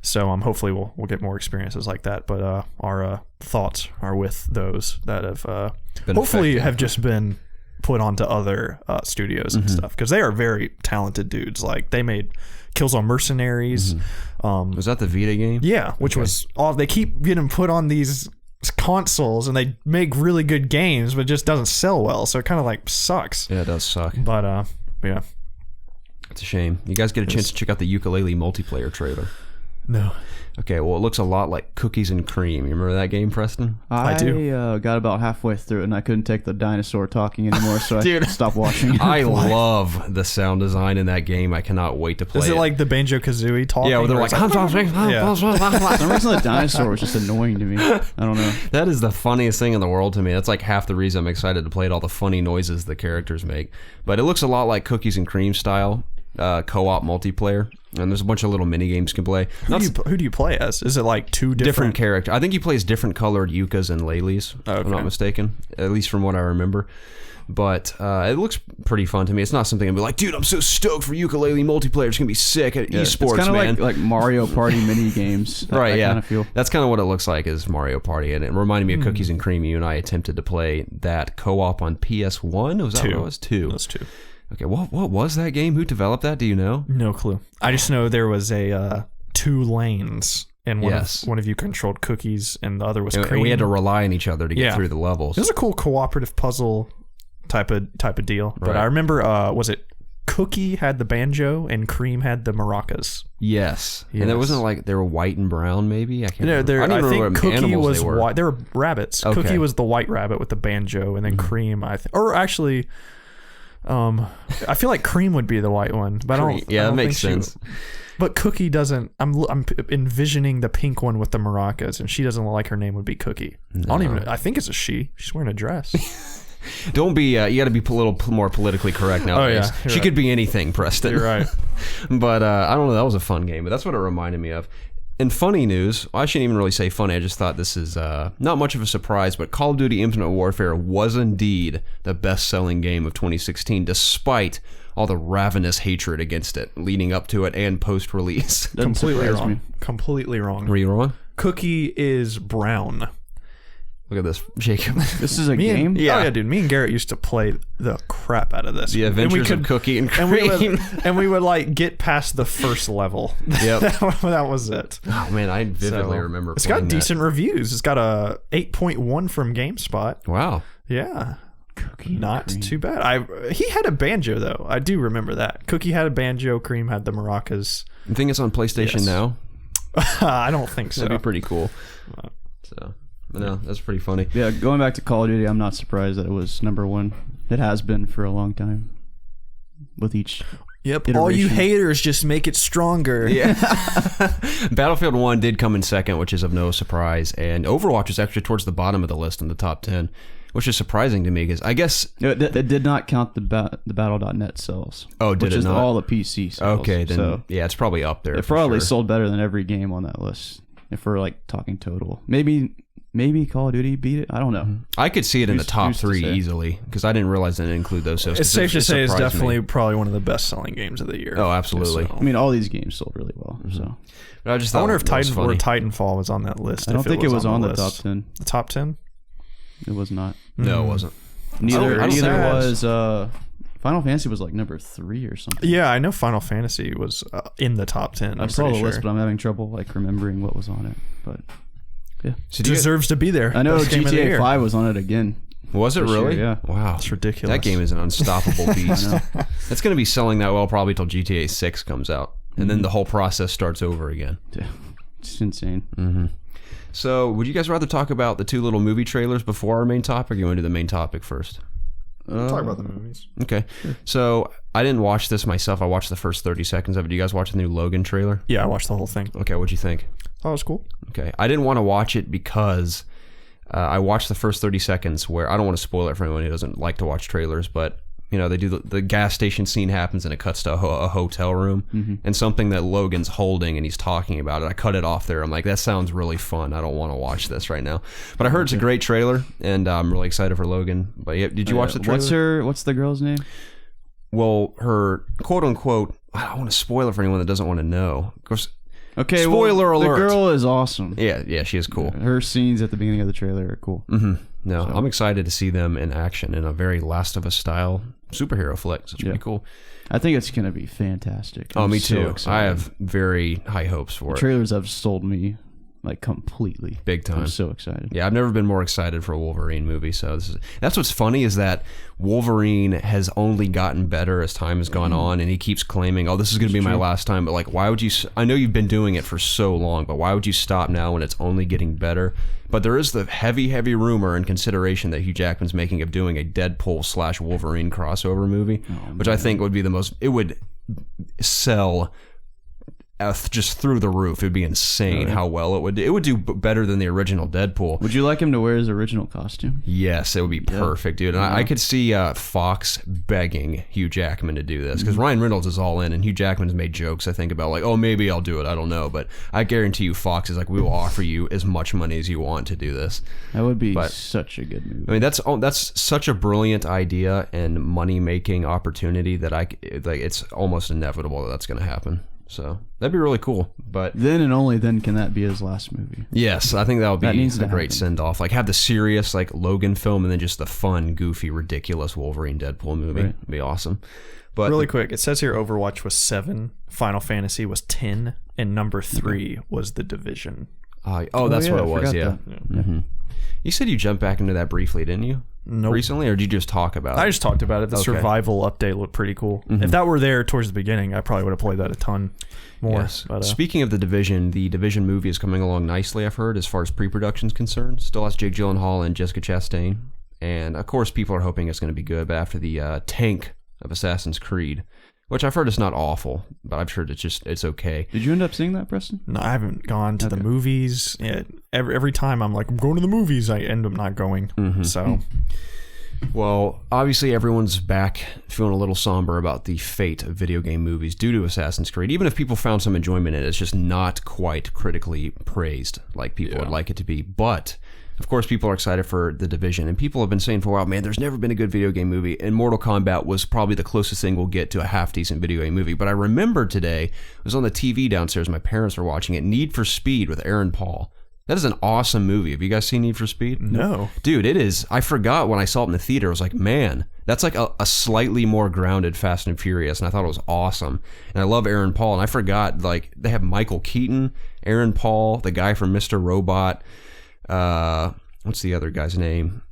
So hopefully we'll get more experiences like that. But our thoughts are with those that have hopefully have just been put onto other studios and stuff, because they are very talented dudes. Like they made Killzone Mercenaries. Was that the Vita game? Yeah, which was all. They keep getting put on these consoles and they make really good games, but it just doesn't sell well, so it kind of like sucks. Yeah, it does suck. But yeah, it's a shame. You guys get a chance to check out the ukulele multiplayer trailer? No. Okay, well, it looks a lot like Cookies and Cream. You remember that game, Preston? I do. Got about halfway through it, and I couldn't take the dinosaur talking anymore, so I stopped watching. I love the sound design in that game. I cannot wait to play it. Is it like the Banjo-Kazooie talking? Yeah, where they're like... For some reason, the dinosaur was just annoying to me. I don't know. That is the funniest thing in the world to me. That's like half the reason I'm excited to play it, all the funny noises the characters make. But it looks a lot like Cookies and Cream style. Co-op multiplayer, and there's a bunch of little mini games you can play. Who do you play as? Is it like two different characters? I think he plays different colored yuccas and lalies, if I'm not mistaken, at least from what I remember. But it looks pretty fun to me. It's not something I'd be like, dude, I'm so stoked for ukulele multiplayer. It's gonna be sick at esports, it's man. Like Mario Party mini games, right? Yeah, kind of feel. That's kind of what it looks like, is Mario Party, and it reminded me of Cookies and Cream. You and I attempted to play that co-op on PS1. Was that what it was? 2. It was 2. Okay, what was that game? Who developed that? Do you know? No clue. I just know there was a 2 lanes, and one of you controlled Cookies, and the other was Cream. And we had to rely on each other to get through the levels. It was a cool cooperative puzzle type of deal. Right. But I remember, was it Cookie had the banjo and Cream had the maracas? Yes. And it wasn't like they were white and brown, maybe? I can't remember. I think Cookie was white. They were rabbits. Okay. Cookie was the white rabbit with the banjo, and then Cream, or actually... I feel like Cream would be the white one, but I don't. Yeah, that makes sense. But Cookie doesn't. I'm envisioning the pink one with the maracas, and she doesn't look like her name would be Cookie. No. I think it's a she. She's wearing a dress. Don't be. You got to be a little more politically correct nowadays. Oh, yeah, she could be anything, Preston. You're right. But I don't know. That was a fun game. But that's what it reminded me of. In funny news, I shouldn't even really say funny. I just thought this is not much of a surprise, but Call of Duty Infinite Warfare was indeed the best-selling game of 2016, despite all the ravenous hatred against it leading up to it and post-release. Completely wrong. Completely wrong. Were you wrong? Cookie is brown. Look at this, Jacob. This is a game? Oh, yeah, dude. Me and Garrett used to play the crap out of this. The Adventures of Cookie and Cream. And we would like get past the first level. Yep. that was it. Oh, man, I vividly remember it's got decent reviews. It's got a 8.1 from GameSpot. Wow. Yeah. Cookie Not too bad. He had a banjo, though. I do remember that. Cookie had a banjo. Cream had the maracas. You think it's on PlayStation now? I don't think so. That'd be pretty cool. So... No, that's pretty funny. Yeah, going back to Call of Duty, I'm not surprised that it was number 1. It has been for a long time. With each iteration. All you haters just make it stronger. Yeah. Battlefield 1 did come in second, which is of no surprise. And Overwatch is actually towards the bottom of the list in the top 10, which is surprising to me because I guess... It did not count the Battle.net sales. Oh, did it not? Which is all the PC sales. Okay, then yeah, it's probably up there. It probably sold better than every game on that list, if we're like talking total. Maybe Call of Duty beat it. I don't know. I could see it in the top 3 easily because I didn't realize they didn't include those sales. It's safe to say it's definitely probably one of the best-selling games of the year. Oh, absolutely. I mean, all these games sold really well. So, but I wonder if Titanfall was on that list. I don't think it was on the top 10. The top 10? It was not. No, it wasn't. Neither was. Final Fantasy was like number 3 or something. Yeah, I know Final Fantasy was in the top 10. I saw the list, but I'm having trouble like remembering what was on it. But yeah, so deserves to be there. I know GTA 5 was on it again. Was it really? Yeah. Wow, it's ridiculous. That game is an unstoppable beast. I know. It's going to be selling that well probably till GTA 6 comes out, and then the whole process starts over again. Yeah, it's insane. Mm-hmm. So, would you guys rather talk about the 2 little movie trailers before our main topic, or you want to do the main topic first? Talk about the movies. Okay. Sure. So, I didn't watch this myself. I watched the first 30 seconds of it. Do you guys watch the new Logan trailer? Yeah, I watched the whole thing. Okay, what'd you think? Oh, it was cool. Okay. I didn't want to watch it because I watched the first 30 seconds where, I don't want to spoil it for anyone who doesn't like to watch trailers, but they do the gas station scene happens and it cuts to a hotel room and something that Logan's holding and he's talking about it. I cut it off there. I'm like, that sounds really fun. I don't want to watch this right now. But I heard it's a great trailer and I'm really excited for Logan. But yeah, did you watch the trailer? What's the girl's name? Well, her quote unquote, I don't want to spoil it for anyone that doesn't want to know. Of course, okay, spoiler alert. The girl is awesome. Yeah, she is cool. Her scenes at the beginning of the trailer are cool. No, so I'm excited to see them in action in a very Last of Us style superhero flick. So it's pretty cool. I think it's going to be fantastic. Oh, me too. I have very high hopes for it. Trailers have sold me like completely. Big time. I'm so excited. Yeah, I've never been more excited for a Wolverine movie. So that's what's funny is that Wolverine has only gotten better as time has gone on, and he keeps claiming, "Oh, this is going to be my last time." But like, why would you? I know you've been doing it for so long, but why would you stop now when it's only getting better? But there is the heavy rumor and consideration that Hugh Jackman's making of doing a Deadpool / Wolverine crossover movie, which I think would be the most. It would sell just through the roof. It would be insane how well it would do. It would do better than the original Deadpool. Would you like him to wear his original costume? Yes, it would be perfect, dude. And I could see Fox begging Hugh Jackman to do this because Ryan Reynolds is all in, and Hugh Jackman has made jokes, I think, about like, oh, maybe I'll do it. I don't know. But I guarantee you Fox is like, we will offer you as much money as you want to do this. That would be such a good movie. I mean, that's such a brilliant idea and money-making opportunity that it's almost inevitable that that's going to happen. So that'd be really cool. But then and only then can that be his last movie. Yes, I think that would be a great send-off. Like have the serious like Logan film and then just the fun, goofy, ridiculous Wolverine Deadpool movie. Right. It'd be awesome. But really quick, it says here Overwatch was 7, Final Fantasy was 10, and number 3 was The Division. That's what it was. Yeah. You said you jumped back into that briefly, didn't you? Nope. Recently, or did you just talk about it? I just talked about it. The survival update looked pretty cool. If that were there towards the beginning, I probably would have played that a ton more. Yes. But, speaking of the Division movie is coming along nicely, I've heard, as far as pre-production's concerned. Still has Jake Gyllenhaal and Jessica Chastain. And, of course, people are hoping it's going to be good. But after the tank of Assassin's Creed, which I've heard is not awful, but I've heard it's okay. Did you end up seeing that, Preston? No, I haven't gone to the movies. Every time I'm like, I'm going to the movies, I end up not going. So... Well, obviously everyone's back feeling a little somber about the fate of video game movies due to Assassin's Creed. Even if people found some enjoyment in it, it's just not quite critically praised like people would like it to be. But, of course, people are excited for The Division. And people have been saying for a while, man, there's never been a good video game movie. And Mortal Kombat was probably the closest thing we'll get to a half-decent video game movie. But I remember today, it was on the TV downstairs, my parents were watching it, Need for Speed with Aaron Paul. That is an awesome movie. Have you guys seen Need for Speed? No. Dude, it is. I forgot when I saw it in the theater. I was like, man, that's like a slightly more grounded Fast and Furious, and I thought it was awesome. And I love Aaron Paul, and I forgot, like, they have Michael Keaton, Aaron Paul, the guy from Mr. Robot. What's the other guy's name?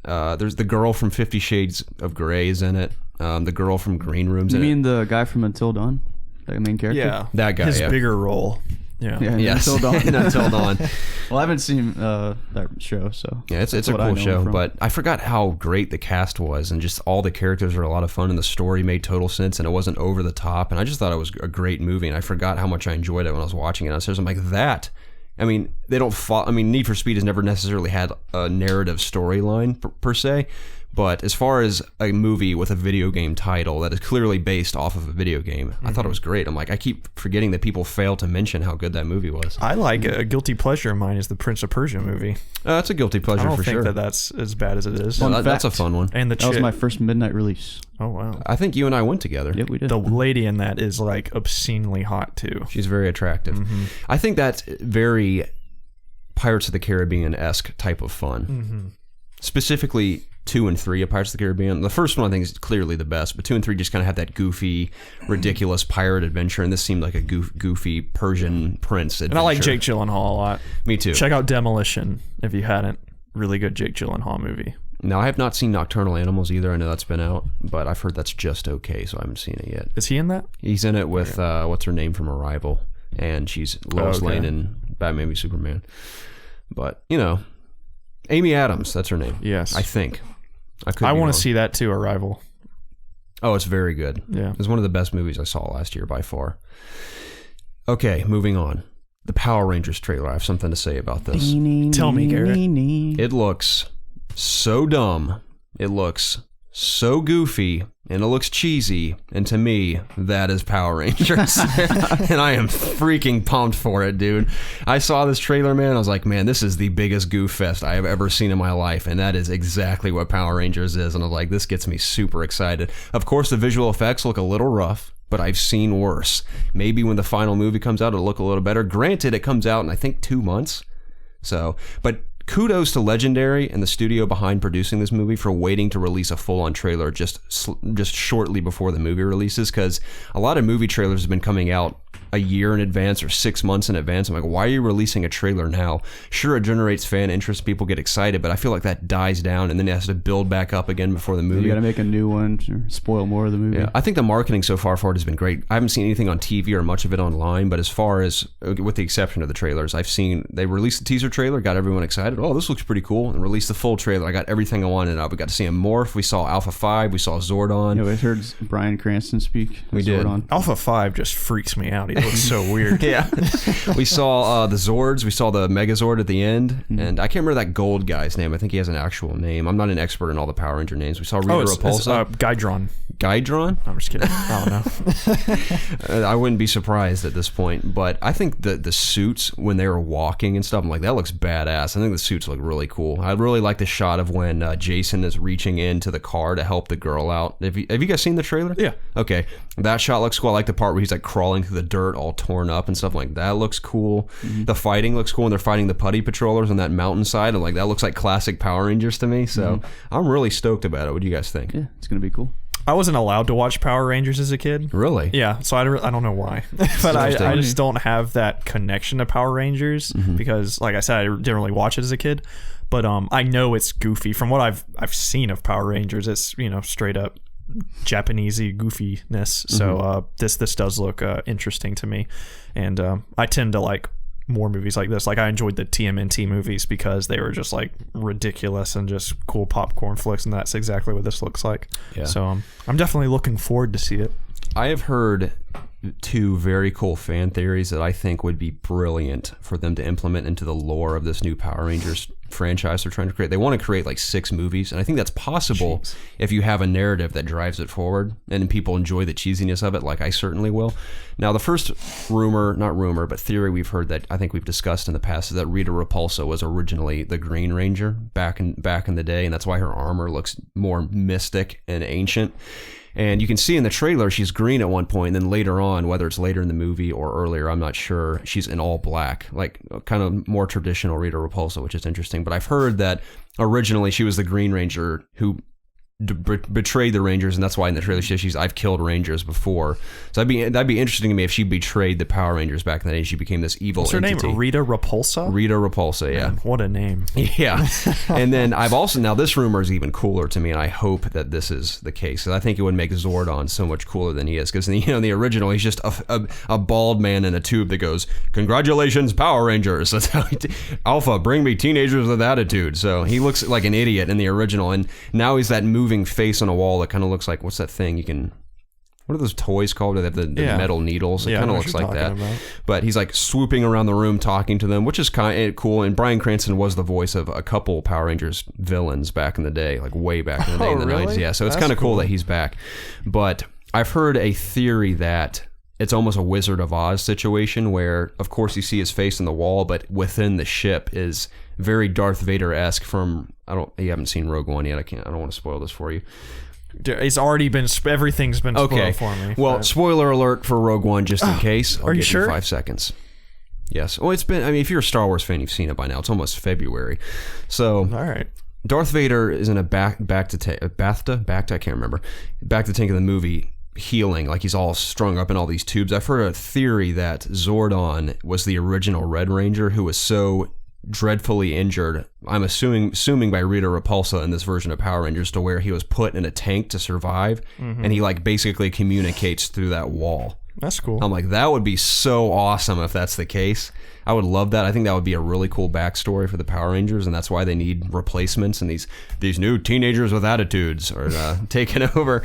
There's the girl from 50 Shades of Grey is in it. The girl from Green Room's in it. You mean the guy from Until Dawn? The main character? Yeah. That guy, His bigger role. Yes. Until Dawn. Until Dawn. Well, I haven't seen that show, so yeah, it's a cool show. But I forgot how great the cast was, and just all the characters were a lot of fun, and the story made total sense, and it wasn't over the top. And I just thought it was a great movie, and I forgot how much I enjoyed it when I was watching it. I'm like, that. I mean, they don't. Need for Speed has never necessarily had a narrative storyline per se. But as far as a movie with a video game title that is clearly based off of a video game, I thought it was great. I'm like, I keep forgetting that people fail to mention how good that movie was. I like a guilty pleasure of mine is the Prince of Persia movie. That's a guilty pleasure for sure. I don't think that's as bad as it is. Well, that's a fun one. And that was my first midnight release. Oh, wow. I think you and I went together. Yep, we did. The lady in that is like obscenely hot too. She's very attractive. I think that's very Pirates of the Caribbean-esque type of fun. Specifically 2 and 3 of Pirates of the Caribbean. The first one I think is clearly the best, but 2 and 3 just kind of have that goofy, ridiculous pirate adventure, and this seemed like a goofy Persian prince adventure. And I like Jake Gyllenhaal a lot. Me too. Check out Demolition if you hadn't. Really good Jake Gyllenhaal movie. Now, I have not seen Nocturnal Animals either. I know that's been out, but I've heard that's just okay, so I haven't seen it yet. Is he in that? He's in it with, what's her name from Arrival, and she's Lois Lane in Batman v Superman. But, Amy Adams, that's her name. Yes. I think. I want to see that too, Arrival. Oh, it's very good. Yeah. It's one of the best movies I saw last year by far. Okay, moving on. The Power Rangers trailer. I have something to say about this. Tell me, Garrett. It looks so dumb. It looks so goofy and it looks cheesy, and to me, that is Power Rangers. And I am freaking pumped for it, dude. I saw this trailer, man. I was like, man, this is the biggest goof fest I have ever seen in my life, and that is exactly what Power Rangers is. And I was like, this gets me super excited. Of course, the visual effects look a little rough, but I've seen worse. Maybe when the final movie comes out, it'll look a little better. Granted, it comes out in, I think, 2 months. So, but kudos to Legendary and the studio behind producing this movie for waiting to release a full-on trailer just shortly before the movie releases, because a lot of movie trailers have been coming out a year in advance or 6 months in advance. I'm like, why are you releasing a trailer now? Sure, it generates fan interest, people get excited, but I feel like that dies down and then it has to build back up again before the movie. You gotta make a new one to spoil more of the movie. Yeah, I think the marketing so far for it has been great. I haven't seen anything on TV or much of it online, but as far as, with the exception of the trailers, I've seen, they released the teaser trailer, got everyone excited. Oh, this looks pretty cool. And released the full trailer. I got everything I wanted out. We got to see him morph. We saw Alpha 5. We saw Zordon. Yeah, we heard Bryan Cranston speak. We did. Zordon. Alpha 5 just freaks me out. He looks so weird. Yeah. We saw the Zords. We saw the Megazord at the end. Mm-hmm. And I can't remember that gold guy's name. I think he has an actual name. I'm not an expert in all the Power Ranger names. We saw Rita Repulsa. Guydron. Guydron? I'm just kidding. I don't know. I wouldn't be surprised at this point. But I think the suits, when they were walking and stuff, I'm like, that looks badass. I think the suits look really cool. I really like the shot of when Jason is reaching into the car to help the girl out. Have you guys seen the trailer? Yeah. Okay. That shot looks cool. I like the part where he's like crawling through the dirt all torn up and stuff like that. Looks cool. Mm-hmm. The fighting looks cool when they're fighting the putty patrollers on that mountainside. I'm like, that looks like classic Power Rangers to me. So I'm really stoked about it. What do you guys think? Yeah, it's going to be cool. I wasn't allowed to watch Power Rangers as a kid. Really? Yeah, so I don't know why. But I just don't have that connection to Power Rangers because, like I said, I didn't really watch it as a kid. But I know it's goofy. From what I've seen of Power Rangers, it's, straight up Japanesey goofiness. So this does look interesting to me. And I tend to like more movies like this. Like, I enjoyed the TMNT movies because they were just like ridiculous and just cool popcorn flicks, and that's exactly what this looks like. Yeah. So I'm definitely looking forward to see it. I have heard 2 very cool fan theories that I think would be brilliant for them to implement into the lore of this new Power Rangers franchise they're trying to create. They want to create like 6 movies, and I think that's possible if you have a narrative that drives it forward and people enjoy the cheesiness of it, like I certainly will. Now, the first theory we've heard that I think we've discussed in the past is that Rita Repulsa was originally the Green Ranger back in the day, and that's why her armor looks more mystic and ancient. And you can see in the trailer she's green at one point, and then later on, whether it's later in the movie or earlier, I'm not sure, she's in all black, like kind of more traditional Rita Repulsa, which is interesting. But I've heard that originally she was the Green Ranger who betrayed the Rangers, and that's why in the trailer she says I've killed Rangers before. So that'd be interesting to me if she betrayed the Power Rangers back in the day. She became this evil entity. What's her name? Rita Repulsa? Rita Repulsa, yeah. Man, what a name. Yeah. And then I've also, now this rumor is even cooler to me, and I hope that this is the case, because I think it would make Zordon so much cooler than he is, because in the original he's just a bald man in a tube that goes, "Congratulations, Power Rangers." That's how Alpha, bring me teenagers with attitude. So he looks like an idiot in the original, and now he's that moving face on a wall that kind of looks like, what's that thing what are those toys called? They have the metal needles. It kind of looks like that. But he's like swooping around the room talking to them, which is kind of cool. And Bryan Cranston was the voice of a couple Power Rangers villains back in the day, like way back in the day in the 90s. Yeah, so it's kind of cool that he's back. But I've heard a theory that it's almost a Wizard of Oz situation where, of course, you see his face on the wall, but within the ship is very Darth Vader-esque from, you haven't seen Rogue One yet. I don't want to spoil this for you. It's already been, everything's been spoiled for me. Well, spoiler alert for Rogue One, just in case. Are you sure? 5 seconds. Yes. Well, if you're a Star Wars fan, you've seen it by now. It's almost February. So, all right. Darth Vader is in a back to tank of the movie, healing, like he's all strung up in all these tubes. I've heard a theory that Zordon was the original Red Ranger who was so dreadfully injured, I'm assuming by Rita Repulsa in this version of Power Rangers, to where he was put in a tank to survive, and he like basically communicates through that wall. That's cool. I'm like, that would be so awesome if that's the case. I would love that. I think that would be a really cool backstory for the Power Rangers, and that's why they need replacements, and these new teenagers with attitudes are taking over.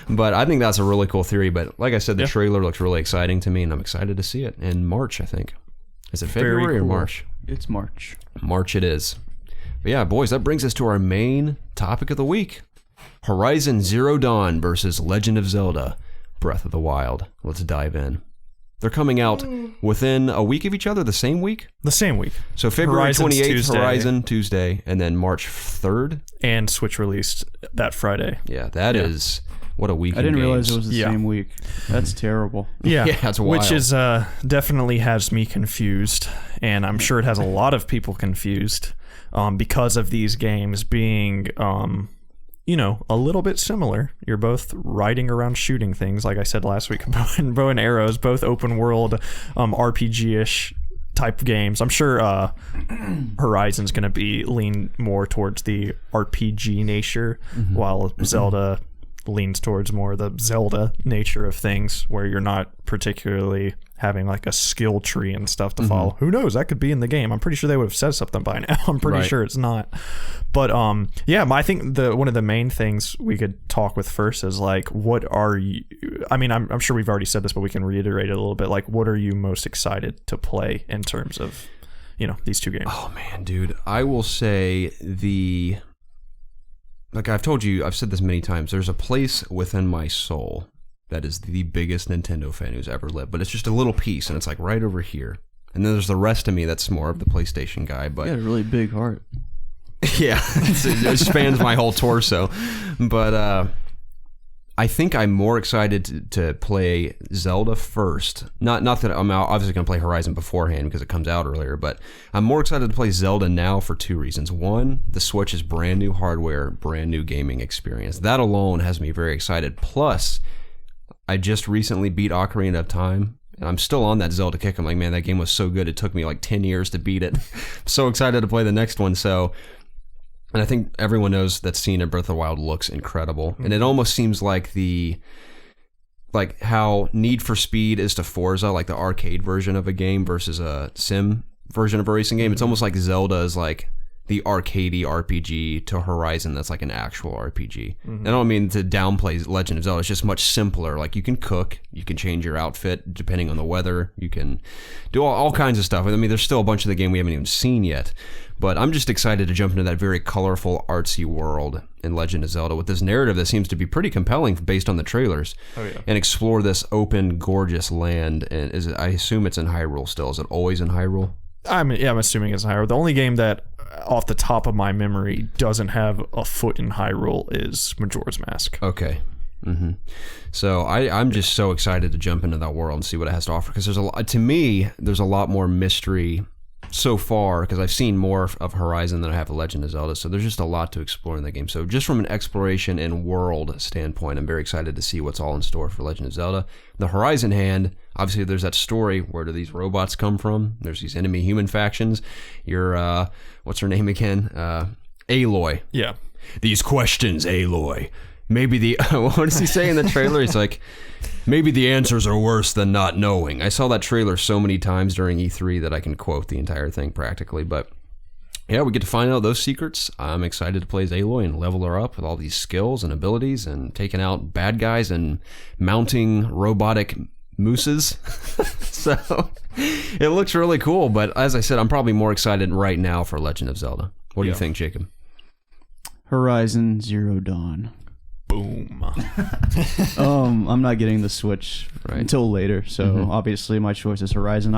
But I think that's a really cool theory. But like I said, the trailer looks really exciting to me, and I'm excited to see it in March, I think. Is it February or March? It's March. March it is. But yeah, boys, that brings us to our main topic of the week. Horizon Zero Dawn versus Legend of Zelda Breath of the Wild. Let's dive in. They're coming out within a week of each other, the same week? The same week. So February Horizon's 28th, Tuesday. Horizon Tuesday, and then March 3rd. And Switch released that Friday. Yeah, that is what a week. I didn't realize games. it was the same week. That's terrible. Yeah, Yeah, that's wild. Which is definitely has me confused, and I'm sure it has a lot of people confused because of these games being, a little bit similar. You're both riding around shooting things, like I said last week, bow and arrows, both open world, RPG-ish type games. I'm sure Horizon's going to be lean more towards the RPG nature, while Zelda leans towards more the Zelda nature of things, where you're not particularly having like a skill tree and stuff to follow. Who knows? That could be in the game. I'm pretty sure they would have said something by now. I'm pretty sure it's not. But I think one of the main things we could talk with first is like, what are you? I mean, I'm sure we've already said this, but we can reiterate it a little bit. Like, what are you most excited to play in terms of, these two games? Oh man, dude, I will say like I've told you, I've said this many times, there's a place within my soul that is the biggest Nintendo fan who's ever lived, but it's just a little piece, and it's like right over here. And then there's the rest of me that's more of the PlayStation guy. But You got a really big heart. yeah, it spans my whole torso. But I think I'm more excited to play Zelda first. Not that I'm obviously going to play Horizon beforehand because it comes out earlier, but I'm more excited to play Zelda now for two reasons. One, the Switch is brand new hardware, brand new gaming experience. That alone has me very excited. Plus, I just recently beat Ocarina of Time, and I'm still on that Zelda kick. I'm like, man, that game was so good. It took me like 10 years to beat it. I'm so excited to play the next one. And I think everyone knows that scene in Breath of the Wild looks incredible. And it almost seems like how Need for Speed is to Forza, like the arcade version of a game versus a sim version of a racing game. It's almost like Zelda is like the arcadey RPG to Horizon that's like an actual RPG. And I don't mean to downplay Legend of Zelda. It's just much simpler. Like you can cook, you can change your outfit depending on the weather, you can do all kinds of stuff. I mean, there's still a bunch of the game we haven't even seen yet. But I'm just excited to jump into that very colorful, artsy world in Legend of Zelda with this narrative that seems to be pretty compelling based on the trailers. And explore this open, gorgeous land. And I assume it's in Hyrule still. Is it always in Hyrule? I'm assuming it's Hyrule. The only game that, off the top of my memory, doesn't have a foot in Hyrule is Majora's Mask. Okay. So I'm just so excited to jump into that world and see what it has to offer, because there's a lot more mystery so far, because I've seen more of Horizon than I have of Legend of Zelda, so there's just a lot to explore in the game. So just from an exploration and world standpoint, I'm very excited to see what's all in store for Legend of Zelda. The Horizon hand, obviously there's that story, where do these robots come from? There's these enemy human factions. You're, what's her name again? Aloy. Yeah. These questions, Aloy. Maybe what does he say in the trailer? He's like, maybe the answers are worse than not knowing. I saw that trailer so many times during E3 that I can quote the entire thing practically. But yeah, we get to find out those secrets. I'm excited to play as Aloy and level her up with all these skills and abilities and taking out bad guys and mounting robotic mooses. So it looks really cool. But as I said, I'm probably more excited right now for Legend of Zelda. What do you think, Jacob? Horizon Zero Dawn. Boom. I'm not getting the Switch until later, so obviously my choice is Horizon.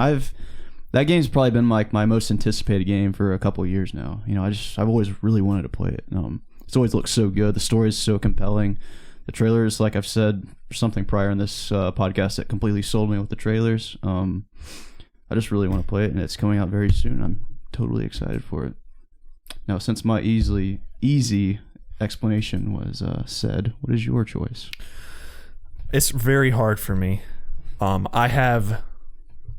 That game's probably been like my most anticipated game for a couple of years now. I've always really wanted to play it. It's always looked so good. The story is so compelling. The trailers, like I've said something prior in this podcast, that completely sold me with the trailers. I just really want to play it, and it's coming out very soon. I'm totally excited for it. Now, since my easy explanation was said, what is your choice? It's very hard for me.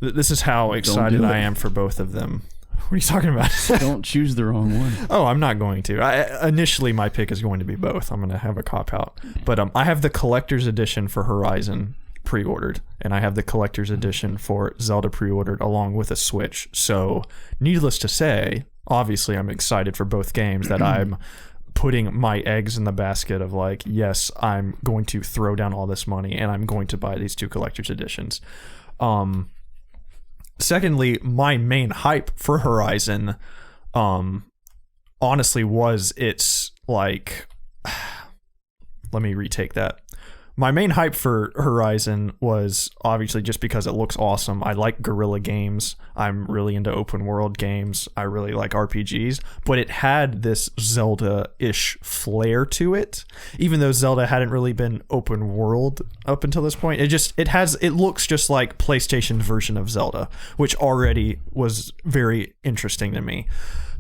This is how excited I am for both of them. What are you talking about? Don't choose the wrong one. Oh, I'm not going to. Initially, my pick is going to be both. I'm going to have a cop-out. But I have the collector's edition for Horizon pre-ordered, and I have the collector's edition for Zelda pre-ordered along with a Switch. So, needless to say, obviously, I'm excited for both games, that I'm putting my eggs in the basket of like, yes, I'm going to throw down all this money and I'm going to buy these two collector's editions. Secondly, my main hype for Horizon, honestly, was its like let me retake that. My main hype for Horizon was obviously just because it looks awesome. I like guerrilla games. I'm really into open world games. I really like RPGs, but it had this Zelda-ish flair to it. Even though Zelda hadn't really been open world up until this point, it looks just like PlayStation's version of Zelda, which already was very interesting to me.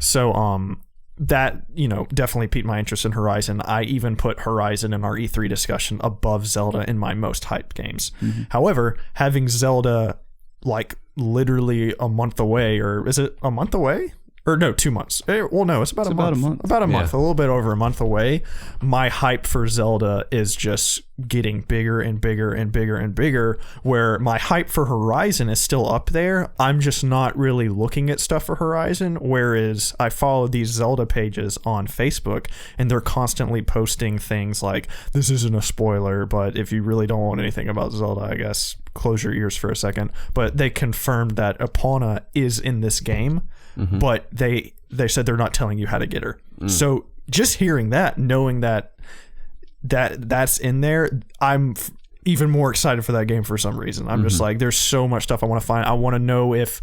So, that, definitely piqued my interest in Horizon. I even put Horizon in our E3 discussion above Zelda in my most hyped games. Mm-hmm. However, having Zelda like literally a month away, or is it a month away? Or no, 2 months. Well, no, it's about a month. About a month, a little bit over a month away. My hype for Zelda is just getting bigger and bigger and bigger and bigger, where my hype for Horizon is still up there. I'm just not really looking at stuff for Horizon, whereas I follow these Zelda pages on Facebook, and they're constantly posting things like, this isn't a spoiler, but if you really don't want anything about Zelda, I guess close your ears for a second. But they confirmed that Epona is in this game. Mm-hmm. But they said they're not telling you how to get her. So just hearing that, knowing that's in there, I'm even more excited for that game for some reason. I'm just like, there's so much stuff I want to find. I want to know if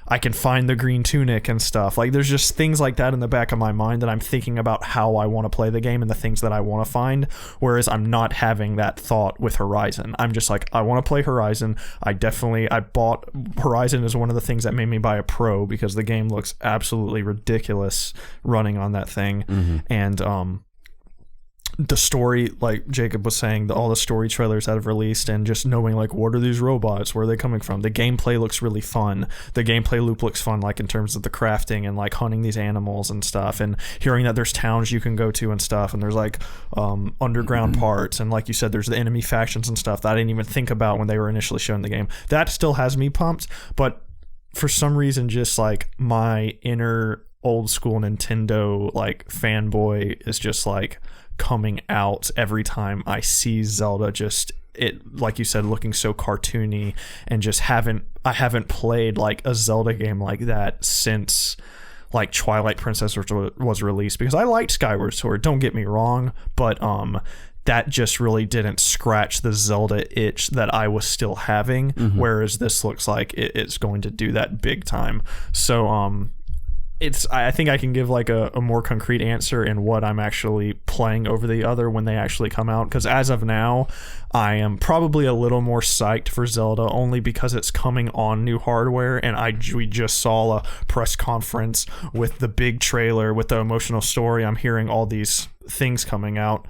I can find the green tunic and stuff. Like, there's just things like that in the back of my mind that I'm thinking about how I want to play the game and the things that I want to find. Whereas I'm not having that thought with Horizon. I'm just like, I want to play Horizon. I bought Horizon as one of the things that made me buy a Pro, because the game looks absolutely ridiculous running on that thing. Mm-hmm. And, the story, like Jacob was saying, all the story trailers that have released, and just knowing like, what are these robots, where are they coming from? The gameplay looks really fun. The gameplay loop looks fun, like in terms of the crafting and like hunting these animals and stuff, and hearing that there's towns you can go to and stuff, and there's like underground parts, and like you said, there's the enemy factions and stuff that I didn't even think about when they were initially showing the game. That still has me pumped, but for some reason, just like my inner old school Nintendo like fanboy is just like coming out every time I see Zelda. Just it, like you said, looking so cartoony, and just I haven't played like a Zelda game like that since like Twilight Princess was released, because I liked Skyward Sword, don't get me wrong, but that just really didn't scratch the Zelda itch that I was still having. Mm-hmm. Whereas this looks like it's going to do that big time. So I think I can give like a more concrete answer in what I'm actually playing over the other when they actually come out, because as of now I am probably a little more psyched for Zelda, only because it's coming on new hardware, and we just saw a press conference with the big trailer with the emotional story. I'm hearing all these things coming out,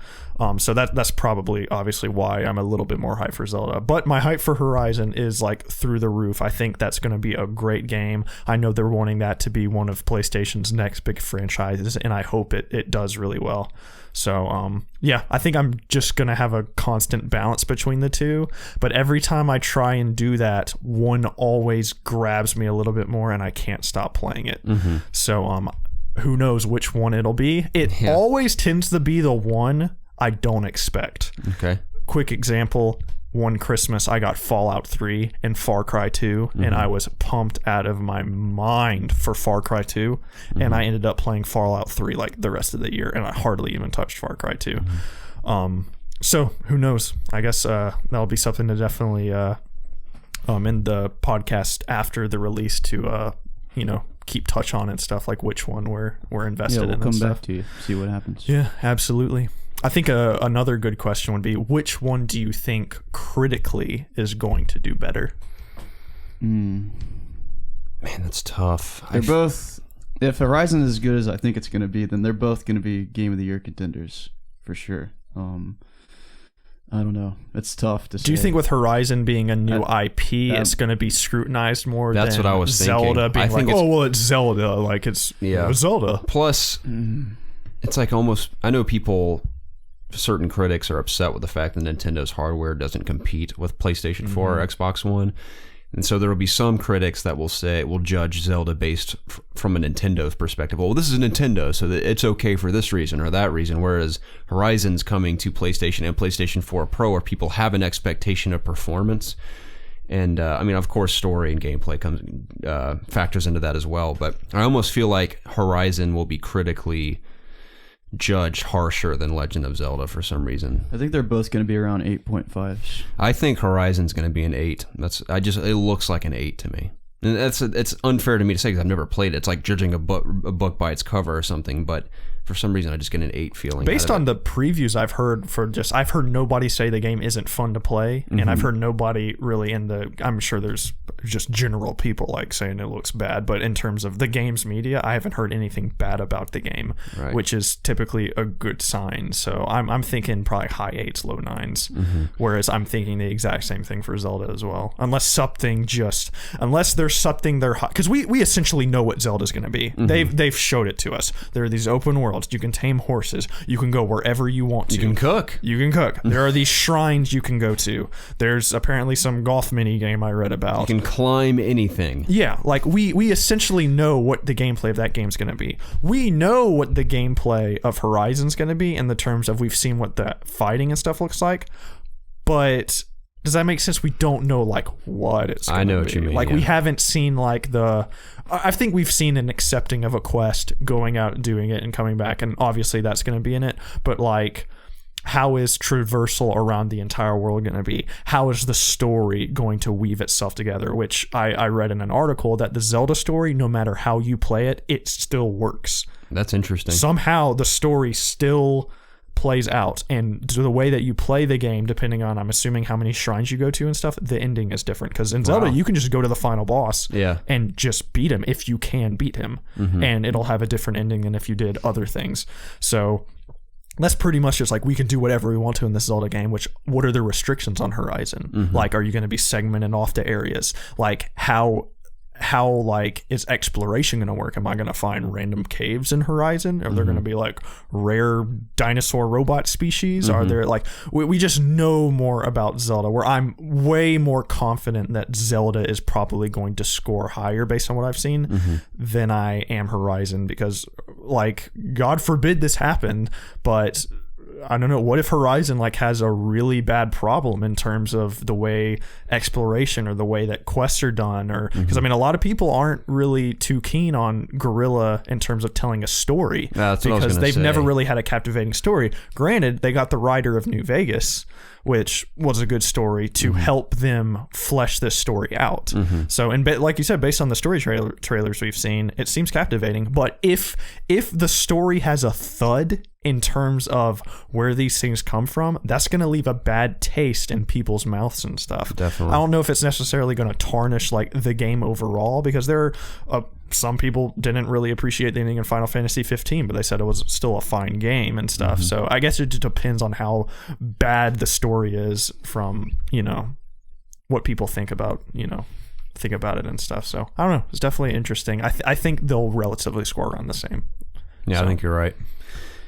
so that's probably obviously why I'm a little bit more hyped for Zelda. But my hype for Horizon is like through the roof. I think that's going to be a great game. I know they're wanting that to be one of PlayStation's next big franchises, and I hope it does really well. So yeah, I think I'm just going to have a constant balance between the two, but every time I try and do that, one always grabs me a little bit more and I can't stop playing it. Mm-hmm. So who knows which one it'll be. It always tends to be the one I don't expect. Okay. Quick example, one Christmas I got Fallout 3 and Far Cry 2, and I was pumped out of my mind for Far Cry 2, and I ended up playing Fallout 3 like the rest of the year, and I hardly even touched Far Cry 2. So who knows? I guess that'll be something to definitely in the podcast after the release to keep touch on and stuff, like which one we're invested in. We'll come back to you, see what happens. Yeah, absolutely. I think another good question would be, which one do you think critically is going to do better? Man, that's tough. They're both, if Horizon is as good as I think it's going to be, then they're both going to be Game of the Year contenders for sure. I don't know. It's tough to say. Do you think with Horizon being a new IP, it's going to be scrutinized more that's than what I was Zelda thinking. being it's Zelda. Like, it's Zelda. Plus, it's like almost, I know certain critics are upset with the fact that Nintendo's hardware doesn't compete with PlayStation 4 or Xbox One. And so there will be some critics that will judge Zelda based from a Nintendo's perspective. Well, this is a Nintendo, so that it's okay for this reason or that reason. Whereas Horizon's coming to PlayStation and PlayStation 4 Pro, where people have an expectation of performance. And I mean, of course, story and gameplay factors into that as well. But I almost feel like Horizon will be critically judged harsher than Legend of Zelda for some reason. I think they're both going to be around 8.5. I think Horizon's going to be an 8. It looks like an 8 to me. And it's unfair to me to say because I've never played it. It's like judging a book by its cover or something, but for some reason I just get an 8 feeling. Based on the previews I've heard I've heard nobody say the game isn't fun to play, and I've heard nobody really I'm sure there's just general people like saying it looks bad, but in terms of the game's media, I haven't heard anything bad about the game, which is typically a good sign. So I'm thinking probably high 8s, low 9s, whereas I'm thinking the exact same thing for Zelda as well. Unless there's something they're hot, because we essentially know what Zelda's going to be. They've showed it to us. There are these open worlds. You can tame horses. You can go wherever you want to. You can cook. There are these shrines you can go to. There's apparently some golf mini game I read about. You can climb anything. Yeah, like we essentially know what the gameplay of that game's going to be. We know what the gameplay of Horizon's going to be in the terms of we've seen what the fighting and stuff looks like, but does that make sense? We don't know like what it's going to be. I know what you mean. Like we haven't seen like I think we've seen an accepting of a quest, going out and doing it and coming back, and obviously that's going to be in it, but like how is traversal around the entire world going to be? How is the story going to weave itself together? Which I read in an article that the Zelda story, no matter how you play it, it still works. That's interesting. Somehow the story still plays out, and the way that you play the game, depending on, I'm assuming, how many shrines you go to and stuff, the ending is different. Because in Zelda, you can just go to the final boss and just beat him if you can beat him, and it'll have a different ending than if you did other things. So that's pretty much just like we can do whatever we want to in this Zelda game. Which, what are the restrictions on Horizon? Like, are you going to be segmented off to areas? Like, how like is exploration going to work? Am I going to find random caves in Horizon? Are there going to be like rare dinosaur robot species? Are there like we just know more about Zelda, where I'm way more confident that Zelda is probably going to score higher based on what I've seen than I am Horizon, because like, God forbid this happened, but I don't know, what if Horizon like has a really bad problem in terms of the way exploration or the way that quests are done, or because I mean a lot of people aren't really too keen on Guerrilla in terms of telling a story, because they've never really had a captivating story. Granted, they got the writer of New Vegas, which was a good story to help them flesh this story out. So, and like you said, based on the story trailers we've seen, it seems captivating. But if the story has a thud in terms of where these things come from, that's going to leave a bad taste in people's mouths and stuff. Definitely. I don't know if it's necessarily going to tarnish like the game overall, because there are some people didn't really appreciate the ending in Final Fantasy 15, but they said it was still a fine game and stuff. So I guess it just depends on how bad the story is from, what people think about it and stuff. So I don't know. It's definitely interesting. I think they'll relatively score around the same. Yeah, I think you're right.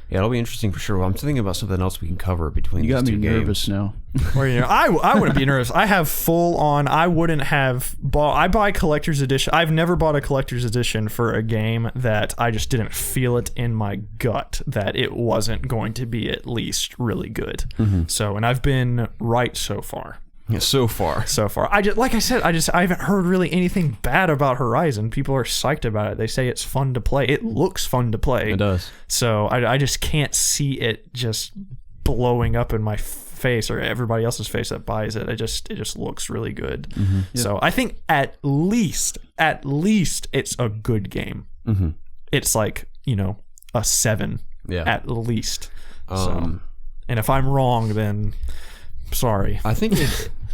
Yeah, it'll be interesting for sure. Well, I'm thinking about something else we can cover between these two games. You got me nervous now. I wouldn't be nervous. I have full on. I wouldn't have bought. I buy collector's edition. I've never bought a collector's edition for a game that I just didn't feel it in my gut that it wasn't going to be at least really good. So, and I've been right so far. Yeah, so far. I haven't heard really anything bad about Horizon. People are psyched about it. They say it's fun to play. It looks fun to play. It does. So I just can't see it just blowing up in my face or everybody else's face that buys it. It just looks really good. Yeah. So I think at least it's a good game. It's like, a 7 at least. And if I'm wrong, then sorry. I think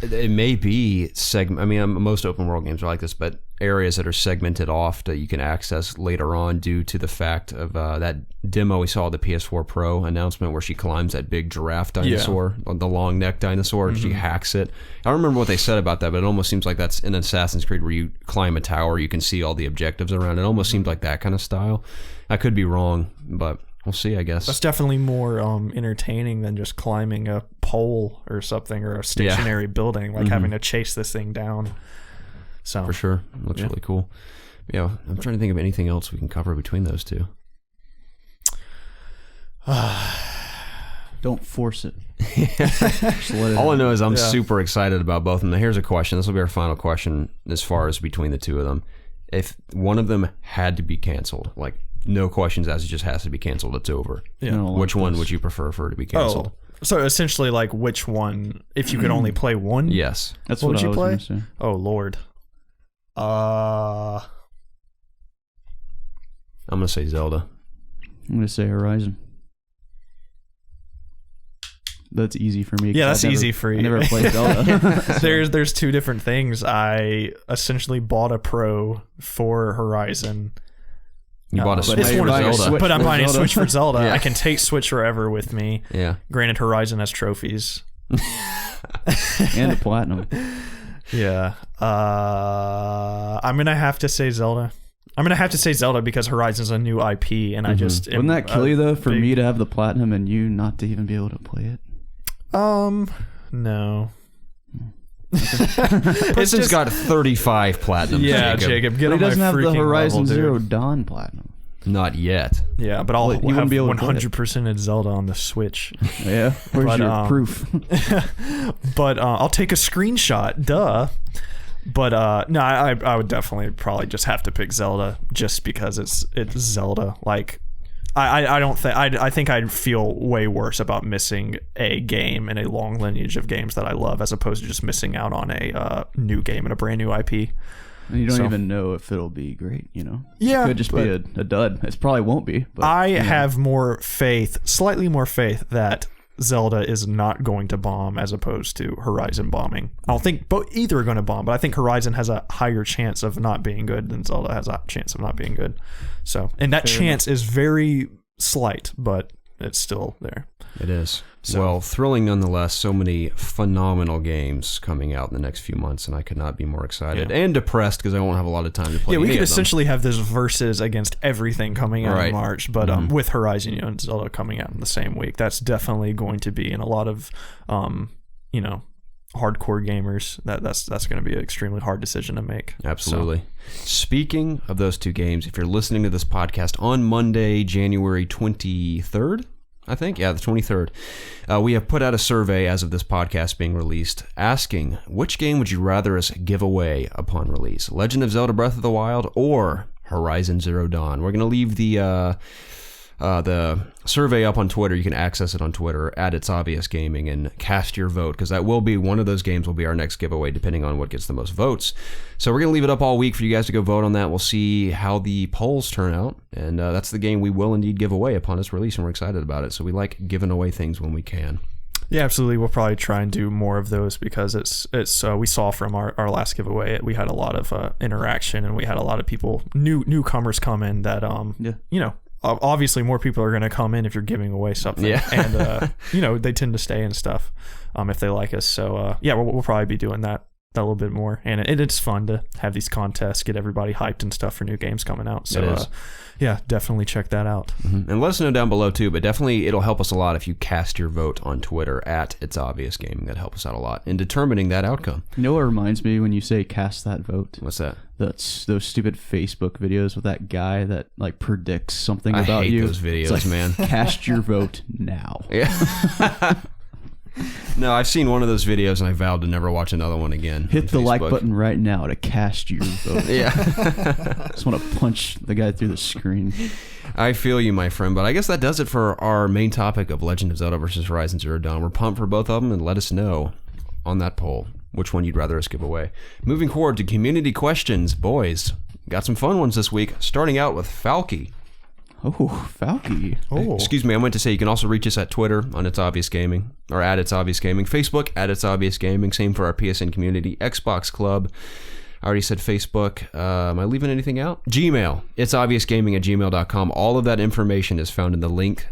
it may be I mean, most open world games are like this, but areas that are segmented off that you can access later on due to the fact of that demo we saw at the PS4 Pro announcement where she climbs that big giraffe dinosaur, the long neck dinosaur, and she hacks it. I don't remember what they said about that, but it almost seems like that's in Assassin's Creed where you climb a tower, you can see all the objectives around. It almost seems like that kind of style. I could be wrong, but we'll see, I guess. That's definitely more entertaining than just climbing a pole or something, or a stationary building, like having to chase this thing down. So for sure. It looks really cool. Yeah, I'm trying to think of anything else we can cover between those two. Don't force it. All I know is I'm super excited about both of them. Now, here's a question. This will be our final question as far as between the two of them. If one of them had to be canceled, like no questions asked. It just has to be canceled. It's over. Yeah. No, Which one would you prefer for it to be canceled? So essentially, like, which one? If you could only play one, Yes. That's what what would I you was play? gonna say. Oh Lord. I'm gonna say Zelda. I'm gonna say Horizon. That's easy for me. 'cause Yeah, that's I've never- easy for you. I never played Zelda. There's two different things. I essentially bought a Pro for Horizon. You bought a but Switch it's you're for buying a Zelda. Switch. But I'm for buying a Zelda. Switch for Zelda. Yeah. I can take Switch wherever with me. Yeah. Granted, Horizon has trophies. And a platinum. Yeah. I'm gonna have to say Zelda. I'm gonna have to say Zelda because Horizon's a new IP, and I just Wouldn't that kill you though for big- me to have the platinum and you not to even be able to play it? No. Preston's got 35 platinums. Yeah, Jacob. Jacob, get But on he doesn't my have the freaking Horizon level, dude. Zero Dawn platinum. Not yet. Yeah, but I'll Well, you wouldn't have be able to play it. 100% Zelda on the Switch. Yeah, where's But, your proof? But I'll take a screenshot, duh. But no, I would definitely probably just have to pick Zelda just because it's Zelda. Like, I don't think I think I'd feel way worse about missing a game in a long lineage of games that I love as opposed to just missing out on a new game and a brand new IP. And you don't So- even know if it'll be great, you know? Yeah, It could just be a dud. It probably won't be. But, I you know. have more faith, slightly more faith that Zelda is not going to bomb as opposed to Horizon bombing. I don't think either are going to bomb, but I think Horizon has a higher chance of not being good than Zelda has a chance of not being good. So, and that chance is very slight, but it's still there. It is. So- Well, thrilling nonetheless. So many phenomenal games coming out in the next few months, and I could not be more excited and depressed because I won't have a lot of time to play. Yeah, we any could of them. essentially have this versus against everything coming out Right. in March, but with Horizon, and Zelda coming out in the same week, that's definitely going to be in a lot of, hardcore gamers. That's going to be an extremely hard decision to make. Absolutely. Speaking of those two games, if you're listening to this podcast on Monday, January 23rd, I think, the 23rd, we have put out a survey as of this podcast being released asking, which game would you rather us give away upon release? Legend of Zelda Breath of the Wild or Horizon Zero Dawn? We're going to leave the survey up on Twitter. You can access it on Twitter at ItsObviousGaming and cast your vote because that will be one of those games will be our next giveaway depending on what gets the most votes. So we're going to leave it up all week for you guys to go vote on that. We'll see how the polls turn out, and that's the game we will indeed give away upon its release, and we're excited about it. So we like giving away things when we can. Yeah, absolutely. We'll probably try and do more of those because it's we saw from our last giveaway, we had a lot of interaction and we had a lot of people, newcomers come in that, obviously more people are going to come in if you're giving away something. Yeah. And, they tend to stay and stuff if they like us. So, we'll probably be doing that a little bit more. And it's fun to have these contests, get everybody hyped and stuff for new games coming out. So, It is. definitely check that out. And let us know down below too, but definitely it'll help us a lot if you cast your vote on Twitter at ItsObviousGaming. That'd help us out a lot in determining that outcome. You know what reminds me when you say cast that vote? What's that? That's those stupid Facebook videos with that guy that like predicts something I about hate you. those videos, It's like, man. Cast your vote now. Yeah. No, I've seen one of those videos and I vowed to never watch another one again. Hit the on like Facebook. button right now to cast your vote. Yeah. Just want to punch the guy through the screen. I feel you, my friend, but I guess that does it for our main topic of Legend of Zelda versus Horizon Zero Dawn. We're pumped for both of them, and let us know on that poll which one you'd rather us give away. Moving forward to community questions, boys. Got some fun ones this week, starting out with Falky. Oh, Falky. Oh, Excuse me, I meant to say you can also reach us at Twitter on It's Obvious Gaming, or at It's Obvious Gaming, Facebook at It's Obvious Gaming, same for our PSN community, Xbox Club. I already said Facebook. Am I leaving anything out? Gmail. ItsObviousGaming@gmail.com. All of that information is found in the links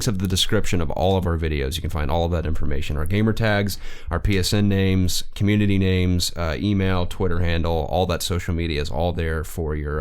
of the description of all of our videos. You can find all of that information. Our gamer tags, our PSN names, community names, email, Twitter handle, all that social media is all there for your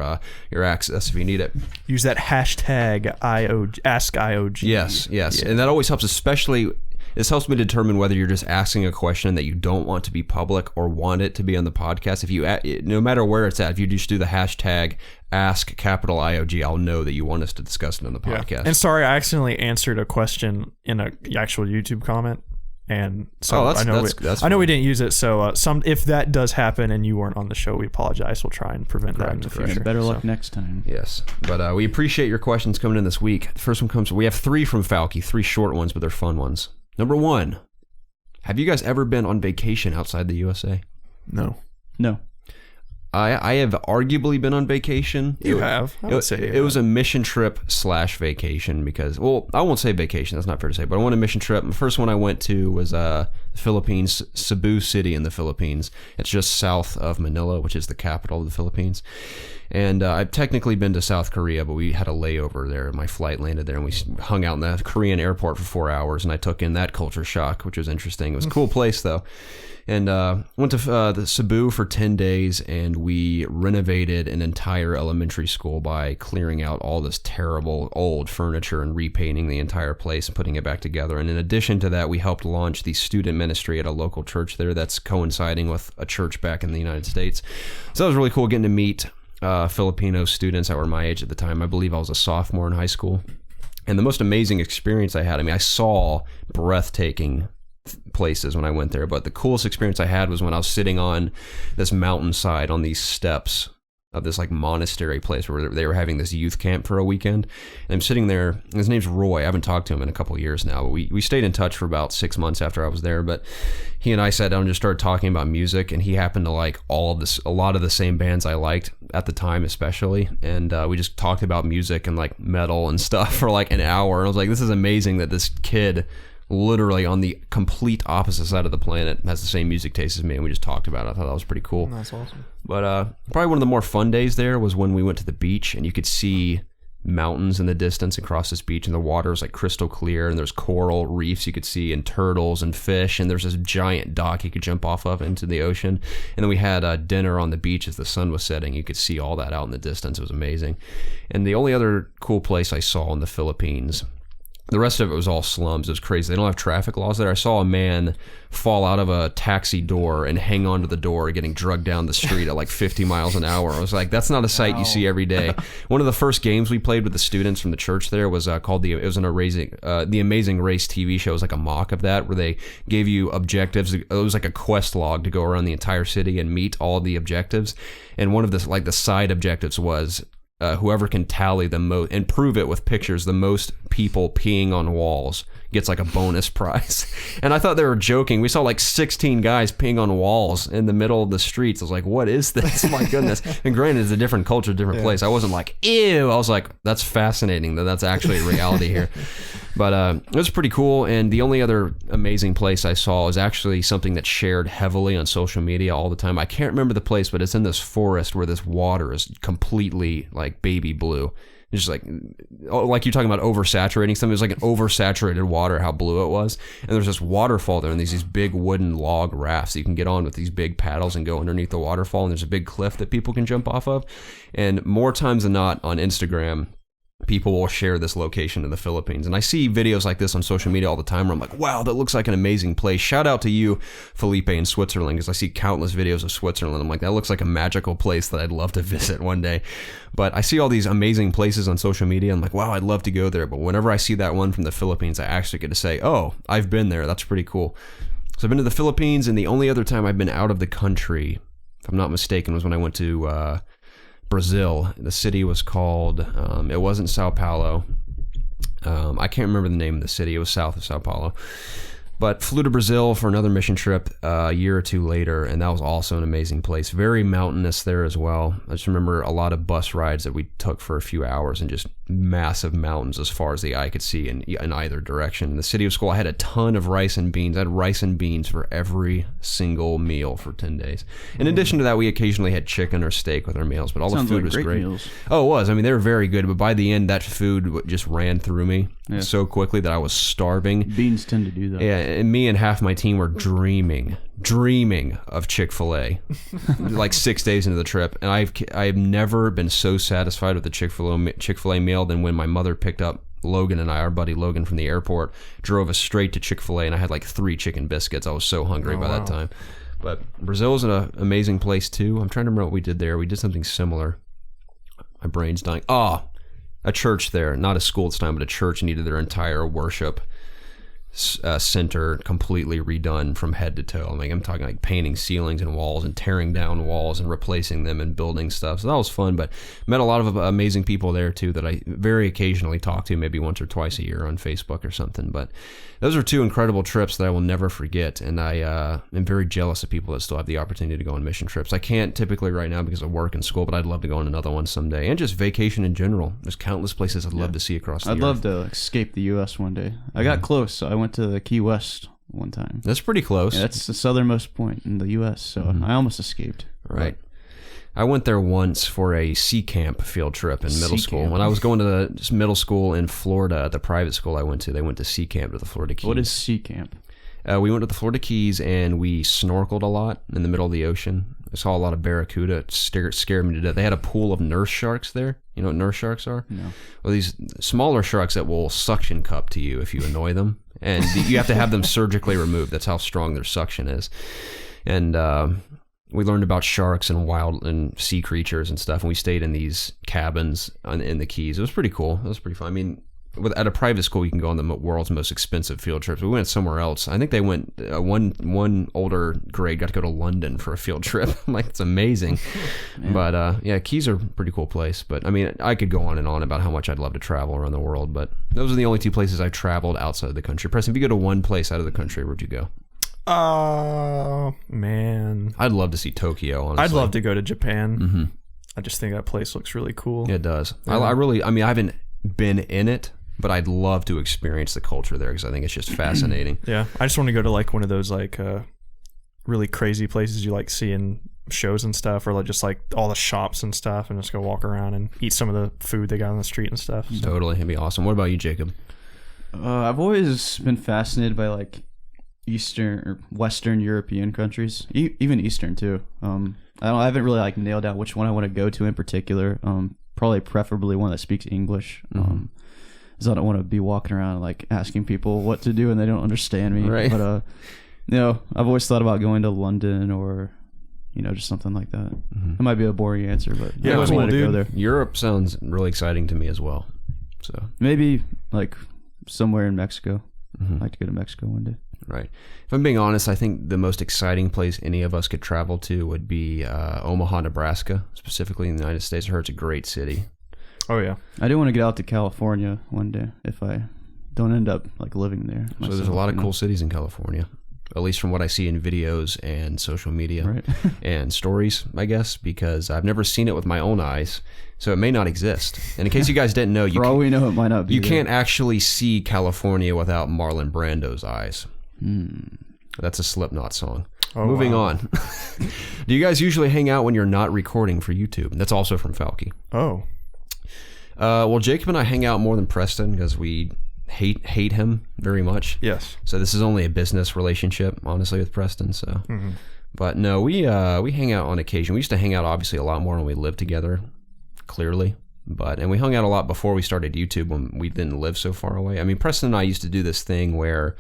access if you need it. use that hashtag AskIOG. Yes. Yeah. And that always helps, especially... This helps me determine whether you're just asking a question that you don't want to be public or want it to be on the podcast. If you, no matter where it's at, if you just do the hashtag #IOG, I'll know that you want us to discuss it on the podcast. And sorry, I accidentally answered a question in an actual YouTube comment. And so that's I know we didn't use it. So if that does happen and you weren't on the show, we apologize. We'll try and prevent that in the future. Better luck next time. Yes, but we appreciate your questions coming in this week. The first one comes. We have 3 from Falky, 3 short ones, but they're fun ones. Number 1, have you guys ever been on vacation outside the USA? No. I have arguably been on vacation. You have? I would say it was a mission trip / vacation because, well, I won't say vacation. That's not fair to say, but I went on a mission trip. The first one I went to was the Philippines, Cebu City in the Philippines. It's just south of Manila, which is the capital of the Philippines. And I've technically been to South Korea, but we had a layover there. My flight landed there, and we hung out in the Korean airport for 4 hours, and I took in that culture shock, which was interesting. It was a cool place, though. And went to the Cebu for 10 days, and we renovated an entire elementary school by clearing out all this terrible old furniture and repainting the entire place and putting it back together. And in addition to that, we helped launch the student ministry at a local church there that's coinciding with a church back in the United States. So that was really cool getting to meet Filipino students that were my age at the time. I believe I was a sophomore in high school. And the most amazing experience I had, I saw breathtaking places when I went there, but the coolest experience I had was when I was sitting on this mountainside on these steps of this like monastery place where they were having this youth camp for a weekend. And I'm sitting there, his name's Roy. I haven't talked to him in a couple of years now, but we stayed in touch for about 6 months after I was there. But he and I sat down and just started talking about music, and he happened to like a lot of the same bands I liked at the time, especially. And we just talked about music and like metal and stuff for like an hour. And I was like, this is amazing that this kid literally on the complete opposite side of the planet has the same music taste as me, and we just talked about it. I thought that was pretty cool. That's awesome. But probably one of the more fun days there was when we went to the beach, and you could see mountains in the distance across this beach, and the water was like crystal clear, and there's coral reefs you could see, and turtles and fish, and there's this giant dock you could jump off of into the ocean. And then we had dinner on the beach as the sun was setting. You could see all that out in the distance. It was amazing. And the only other cool place I saw in the Philippines, the rest of it was all slums. It was crazy. They don't have traffic laws there. I saw a man fall out of a taxi door and hang onto the door, getting drugged down the street at like 50 miles an hour. I was like, that's not a sight you see every day. One of the first games we played with the students from the church there was called The Amazing Race TV show. It was like a mock of that, where they gave you objectives. It was like a quest log to go around the entire city and meet all of the objectives. And one of the like the side objectives was whoever can tally the most and prove it with pictures, the most people peeing on walls gets like a bonus prize. And I thought they were joking. We saw like 16 guys peeing on walls in the middle of the streets. I was like, what is this? My goodness. And granted, it's a different culture, different place. I wasn't like, ew. I was like, that's fascinating that that's actually a reality here. But it was pretty cool. And the only other amazing place I saw is actually something that's shared heavily on social media all the time. I can't remember the place, but it's in this forest where this water is completely like baby blue. It's just like you're talking about oversaturating something. It was like an oversaturated water, how blue it was. And there's this waterfall there, and these big wooden log rafts that you can get on with these big paddles and go underneath the waterfall. And there's a big cliff that people can jump off of. And more times than not on Instagram, people will share this location in the Philippines. And I see videos like this on social media all the time where I'm like, wow, that looks like an amazing place. Shout out to you, Felipe, in Switzerland, because I see countless videos of Switzerland. I'm like, that looks like a magical place that I'd love to visit one day. But I see all these amazing places on social media. I'm like, wow, I'd love to go there. But whenever I see that one from the Philippines, I actually get to say, oh, I've been there. That's pretty cool. So I've been to the Philippines, and the only other time I've been out of the country, if I'm not mistaken, was when I went to Brazil. The city was called, it wasn't Sao Paulo. I can't remember the name of the city. It was south of Sao Paulo. But flew to Brazil for another mission trip a year or two later, and that was also an amazing place. Very mountainous there as well. I just remember a lot of bus rides that we took for a few hours, and just massive mountains as far as the eye could see in either direction. The city was cool. I had a ton of rice and beans. I had rice and beans for every single meal for 10 days. In addition to that, we occasionally had chicken or steak with our meals, but all the food was great. Meals. Oh, it was. I mean, they were very good, but by the end, that food just ran through me so quickly that I was starving. Beans tend to do that. Yeah, and me and half my team were dreaming of Chick-fil-A like 6 days into the trip. And I've never been so satisfied with the Chick-fil-A meal than when my mother picked up Logan and I, our buddy Logan, from the airport, drove us straight to Chick-fil-A, and I had like 3 chicken biscuits. I was so hungry by that time. But Brazil is an amazing place too. I'm trying to remember what we did there. We did something similar. My brain's dying. A church there, not a school this time, but a church needed their entire worship center completely redone from head to toe. I'm talking like painting ceilings and walls and tearing down walls and replacing them and building stuff. So that was fun, but met a lot of amazing people there too that I very occasionally talk to, maybe once or twice a year on Facebook or something. But those are 2 incredible trips that I will never forget, and I am very jealous of people that still have the opportunity to go on mission trips. I can't typically right now because of work and school, but I'd love to go on another one someday, and just vacation in general. There's countless places I'd love to see across the earth. I'd love to escape the U.S. one day. I got close. I went to Key West one time. That's pretty close. Yeah, that's the southernmost point in the U.S., so I almost escaped. Right. I went there once for a sea camp field trip in middle school. Camp. When I was going to the middle school in Florida, the private school I went to, they went to sea camp to the Florida Keys. What is sea camp? We went to the Florida Keys and we snorkeled a lot in the middle of the ocean. I saw a lot of barracuda. It scared me to death. They had a pool of nurse sharks there. You know what nurse sharks are? No. Well, these smaller sharks that will suction cup to you if you annoy them. And you have to have them surgically removed. That's how strong their suction is. And we learned about sharks and wild and sea creatures and stuff. And we stayed in these cabins in the Keys. It was pretty cool. It was pretty fun. I mean, at a private school, you can go on the world's most expensive field trips. We went somewhere else. I think they went, one older grade got to go to London for a field trip. I'm like, it's amazing. But yeah, Keys are a pretty cool place. But I mean, I could go on and on about how much I'd love to travel around the world. But those are the only 2 places I've traveled outside of the country. Preston, if you go to one place out of the country, where'd you go? Man. I'd love to see Tokyo, honestly. I'd love to go to Japan. Mm-hmm. I just think that place looks really cool. It does. Yeah. I mean, I haven't been in it, but I'd love to experience the culture there because I think it's just fascinating. Yeah, I just want to go to like one of those like really crazy places you like see in shows and stuff, or like just like all the shops and stuff, and just go walk around and eat some of the food they got on the street and stuff. So. Totally, it'd be awesome. What about you, Jacob? I've always been fascinated by like Eastern or Western European countries, even Eastern too. I haven't really like nailed out which one I want to go to in particular. Probably preferably one that speaks English. Because I don't want to be walking around like asking people what to do and they don't understand me. Right. But you know, I've always thought about going to London or just something like that. It might be a boring answer, but yeah, I always wanted to go there. Europe sounds really exciting to me as well. So maybe like somewhere in Mexico. I'd like to go to Mexico one day. Right. If I'm being honest, I think the most exciting place any of us could travel to would be Omaha, Nebraska, specifically in the United States. I heard it's a great city. Oh, yeah. I do want to get out to California one day if I don't end up like living there. So there's a lot of cool cities in California, at least from what I see in videos and social media and stories, I guess, because I've never seen it with my own eyes. So it may not exist. And in case you guys didn't know, for all we know, it might not be. You can't actually see California without Marlon Brando's eyes. That's a Slipknot song. Oh, Moving wow. on. Do you guys usually hang out when you're not recording for YouTube? That's also from Falky. Oh. Well, Jacob and I hang out more than Preston because we hate him very much. Yes. So this is only a business relationship, honestly, with Preston. So, but no, we hang out on occasion. We used to hang out obviously a lot more when we lived together, clearly. And we hung out a lot before we started YouTube when we didn't live so far away. I mean, Preston and I used to do this thing where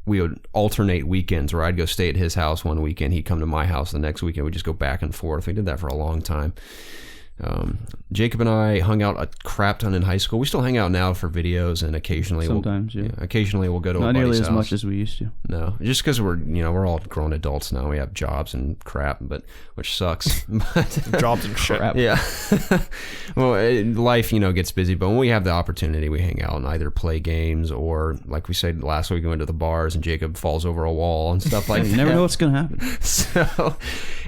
we would alternate weekends, where I'd go stay at his house one weekend, he'd come to my house the next weekend. We'd just go back and forth. We did that for a long time. Jacob and I hung out a crap ton in high school. We still hang out now for videos, and occasionally occasionally we'll go to not a buddy's nearly house. as much as we used to. No, just because we're all grown adults now. We have jobs and crap, which sucks. Jobs and shit. Crap. Yeah. Well, life gets busy, but when we have the opportunity, we hang out and either play games or, like we said last week, we went to the bars and Jacob falls over a wall and stuff like that. You never know what's gonna happen. So,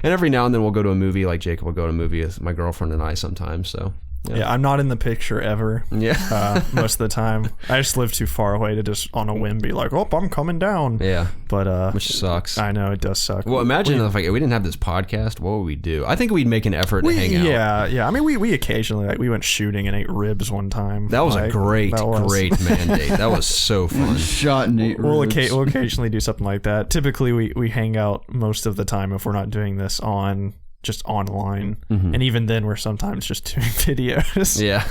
and every now and then we'll go to a movie. Like Jacob will go to a movie with my girlfriend and I sometimes. So yeah, I'm not in the picture ever. Yeah. Most of the time, I just live too far away to just on a whim be like, "Oh, I'm coming down." Yeah, but which sucks. I know it does suck. Well, imagine if we didn't have this podcast. What would we do? I think we'd make an effort to hang out. Yeah. I mean, we occasionally we went shooting and ate ribs one time. That was a great mandate. That was so fun. Shot and ate ribs. We'll occasionally do something like that. Typically, we hang out most of the time if we're not doing this just online, and even then we're sometimes just doing videos. Yeah.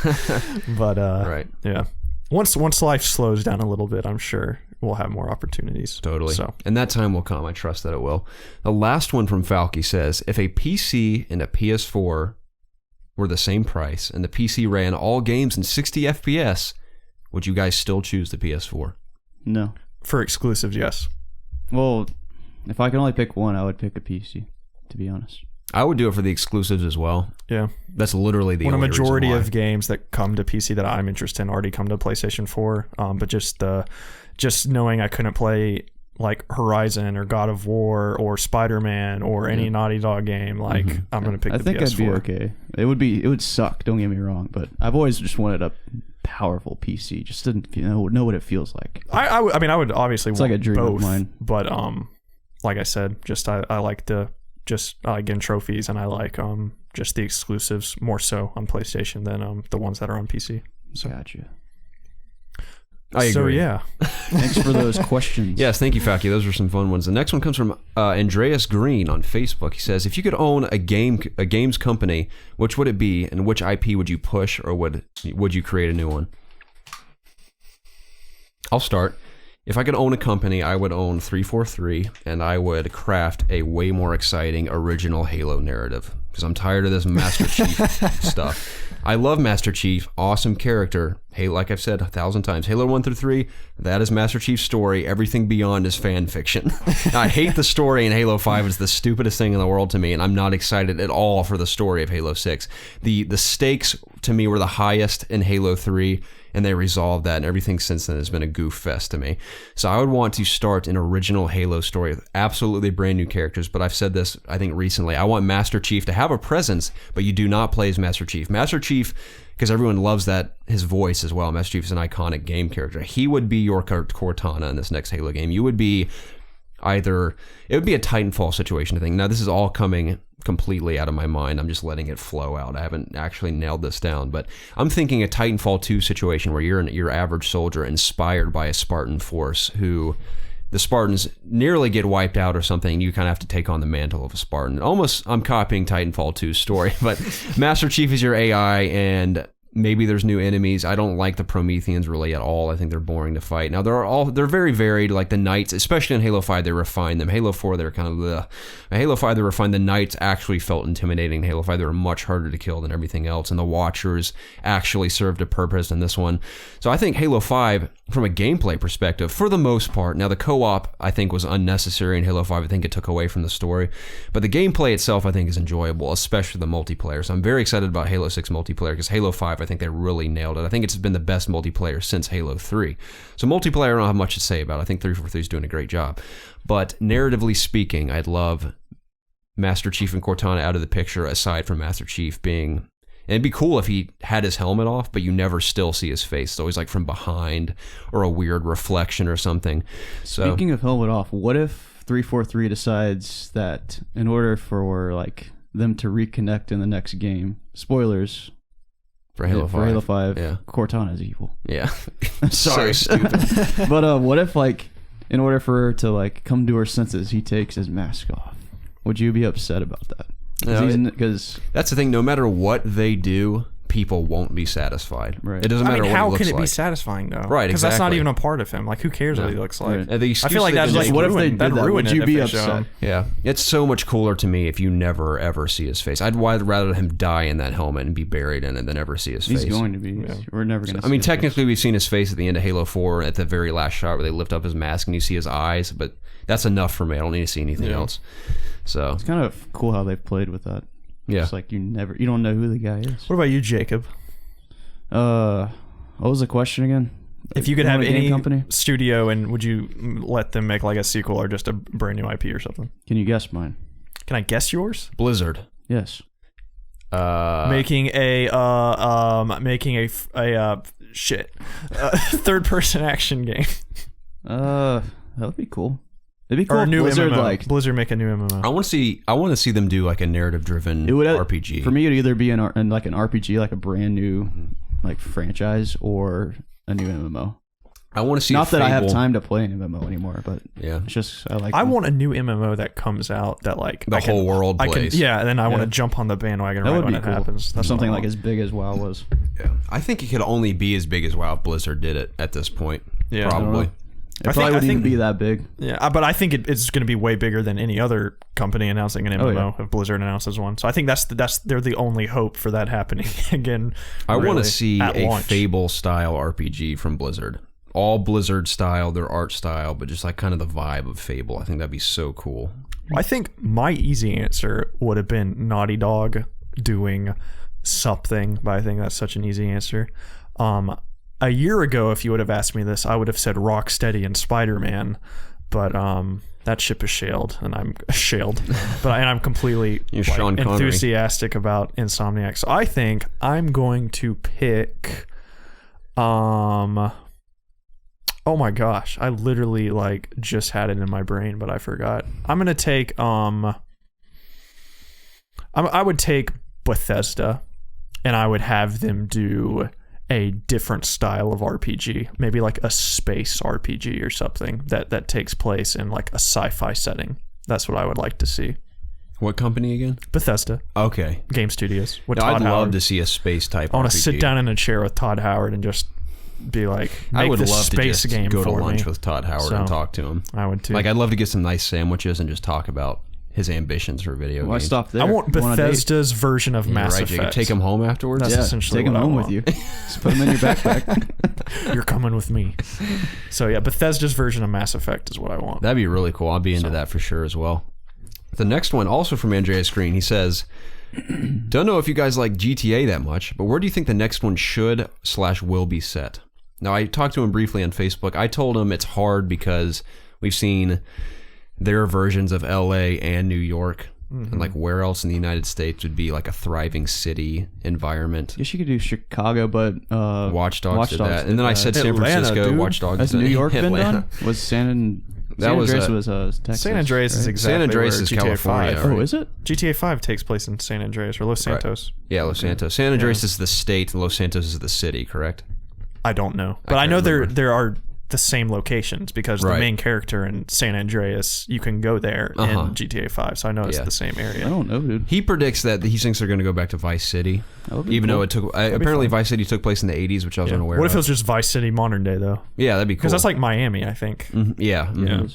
But right. Yeah. Once life slows down a little bit, I'm sure we'll have more opportunities. Totally. So. And that time will come. I trust that it will. The last one from Falky says, if a PC and a PS4 were the same price and the PC ran all games in 60 FPS, would you guys still choose the PS4? No. For exclusives, yes. Well, if I could only pick one, I would pick a PC, to be honest. I would do it for the exclusives as well. Yeah. That's literally the when only a majority reason why. of games that come to PC that I'm interested in already come to PlayStation 4. But just knowing I couldn't play like Horizon or God of War or Spider-Man or any Naughty Dog game, like I'm gonna pick the PS4. I think I'd be okay. It would suck. Don't get me wrong, but I've always just wanted a powerful PC. Just didn't know what it feels like. I would obviously It's want like a dream both, of mine. but like I said, just I like getting trophies, and I like just the exclusives more so on PlayStation than the ones that are on PC. So Gotcha. I agree. So yeah, Thanks for those questions. Yes, thank you, Faki. Those were some fun ones. The next one comes from Andreas Green on Facebook. He says, if you could own a games company, which would it be, and which IP would you push, or would you create a new one? I'll start. If I could own a company, I would own 343, and I would craft a way more exciting original Halo narrative, because I'm tired of this Master Chief stuff. I love Master Chief, awesome character. Hey, like I've said 1,000 times, Halo 1 through 3, that is Master Chief's story. Everything beyond is fan fiction. I hate the story in Halo 5. It's the stupidest thing in the world to me, and I'm not excited at all for the story of Halo 6. The stakes, to me, were the highest in Halo 3, and they resolved that, and everything since then has been a goof fest to me. So I would want to start an original Halo story with absolutely brand new characters, but I've said this, I think, recently. I want Master Chief to have a presence, but you do not play as Master Chief. Master Chief, because everyone loves his voice as well. Master Chief is an iconic game character. He would be your Cortana in this next Halo game. You would be it would be a Titanfall situation, I think. Now, this is all coming completely out of my mind. I'm just letting it flow out. I haven't actually nailed this down, but I'm thinking a Titanfall 2 situation where you're your average soldier inspired by a Spartan force who the Spartans nearly get wiped out or something, and you kind of have to take on the mantle of a Spartan. Almost, I'm copying Titanfall 2's story, but Master Chief is your AI, and maybe there's new enemies. I don't like the Prometheans really at all. I think they're boring to fight. Now, they're very varied, like the Knights, especially in Halo 5, they refined them. Halo 4, they're kind of the... Halo 5, they refined. The Knights actually felt intimidating. In Halo 5, they were much harder to kill than everything else, and the Watchers actually served a purpose in this one. So I think Halo 5, from a gameplay perspective, for the most part, now the co-op, I think, was unnecessary in Halo 5. I think it took away from the story. But the gameplay itself, I think, is enjoyable, especially the multiplayer. So I'm very excited about Halo 6 multiplayer, because Halo 5, I think they really nailed it. I think it's been the best multiplayer since Halo 3. So multiplayer, I don't have much to say about. I think 343 is doing a great job. But narratively speaking, I'd love Master Chief and Cortana out of the picture, aside from Master Chief being... And it'd be cool if he had his helmet off, but you never still see his face. It's always like from behind or a weird reflection or something. So, Speaking of helmet off, what if 343 decides that in order for like them to reconnect in the next game, spoilers for Halo 5, yeah, Cortana is evil. Yeah. Sorry. So stupid. But what if like in order for her to like come to her senses, he takes his mask off? Would you be upset about that? Because that's the thing. No matter what they do, people won't be satisfied. Right. It doesn't matter what he how looks can it like. be satisfying though? Right, Because that's not exactly. even a part of him. Like, who cares what he looks like? Right. And the I feel like that's excuse like they what if they ruin, did that'd that? ruin Would it you if be they upset? show him. Yeah, it's so much cooler to me if you never ever see his face. I'd rather him die in that helmet and be buried in it than ever see his face. he's going to be. Yeah. We're never going to. I mean, technically, we've seen his face at the end of Halo 4 at the very last shot where they lift up his mask and you see his eyes, but that's enough for me. I don't need to see anything else. So It's kind of cool how they've played with that. yeah, It's like you don't know who the guy is. What about you, Jacob? What was the question again? If you could You have want a game any company? studio, and would you let them make like a sequel or just a brand new IP or something? Can you guess mine? Can I guess yours? Blizzard. Yes. Making a third person action game That would be cool. It'd be cool or a if new Blizzard MMO. Blizzard make a new MMO. I want to see them do like a narrative driven It would RPG. For me, it'd either be like an RPG, like a brand new like franchise, or a new MMO. I want to see. Not that I have Fable. time to play an MMO anymore, but Yeah, it's just I want a new MMO that comes out that like the whole world plays. And then I want Yeah. to jump on the bandwagon that right would when be it cool. happens. That's Something what I like want. as big as WoW was. Yeah. I think it could only be as big as WoW if Blizzard did it at this point. Yeah. Probably. It probably wouldn't even be that big. Yeah, but I think it's going to be way bigger than any other company announcing an MMO if Blizzard announces one. So I think they're the only hope for that happening again. I want really, to see at a launch. Fable style RPG from Blizzard. all Blizzard style, their art style, but just like kind of the vibe of Fable. I think that'd be so cool. I think my easy answer would have been Naughty Dog doing something, but I think that's such an easy answer. A year ago, if you would have asked me this, I would have said Rocksteady and Spider-Man, but that ship is sailed, and I'm I'm completely enthusiastic about Insomniac. So I think I'm going to pick. Oh my gosh, I literally just had it in my brain, but I forgot. I'm gonna take I would take Bethesda, and I would have them do a different style of RPG, maybe like a space RPG or something that takes place in like a sci-fi setting. That's what I would like to see. What company again? Bethesda. Okay. Game Studios. I'd love to see a space type RPG. I want to sit down in a chair with Todd Howard and just be like, I would love space to just go to lunch with Todd Howard and talk to him. I would too. I'd love to get some nice sandwiches and just talk about his ambitions for video games. Why stop there? I want Bethesda's version of Mass Effect. You could take him home afterwards? That's essentially take him what home I with want. you. Just put him in your backpack. You're coming with me. So yeah, Bethesda's version of Mass Effect is what I want. That'd be really cool. I'll be into that for sure as well. The next one, also from Andreas Green, he says, don't know if you guys like GTA that much, but where do you think the next one should/will be set? Now, I talked to him briefly on Facebook. I told him it's hard because we've seen their versions of LA and New York. Mm-hmm. And where else in the United States would be like a thriving city environment? Guess you could do Chicago, but Watch Dogs did that. And then I said San Francisco. Dude. Watch Dogs. Has New York been Atlanta. done? Was San Andreas was Texas. San Andreas is exactly San Andreas where is GTA California. 5. Right? Oh, is it? GTA 5 takes place in San Andreas or Los Santos. Right. Yeah, Los Santos. San Andreas is the state. Los Santos is the city. Correct? I don't know, but I know there are the same locations because the main character in San Andreas, you can go there in GTA 5, so I know it's the same area. I don't know, dude. He predicts that he thinks they're going to go back to Vice City, even though it took apparently Vice City took place in the 80s, which I was unaware of. What if it was just Vice City modern day though? Yeah, that'd be cool. Because that's like Miami, I think. Mm-hmm. Yeah. Mm-hmm. Yeah.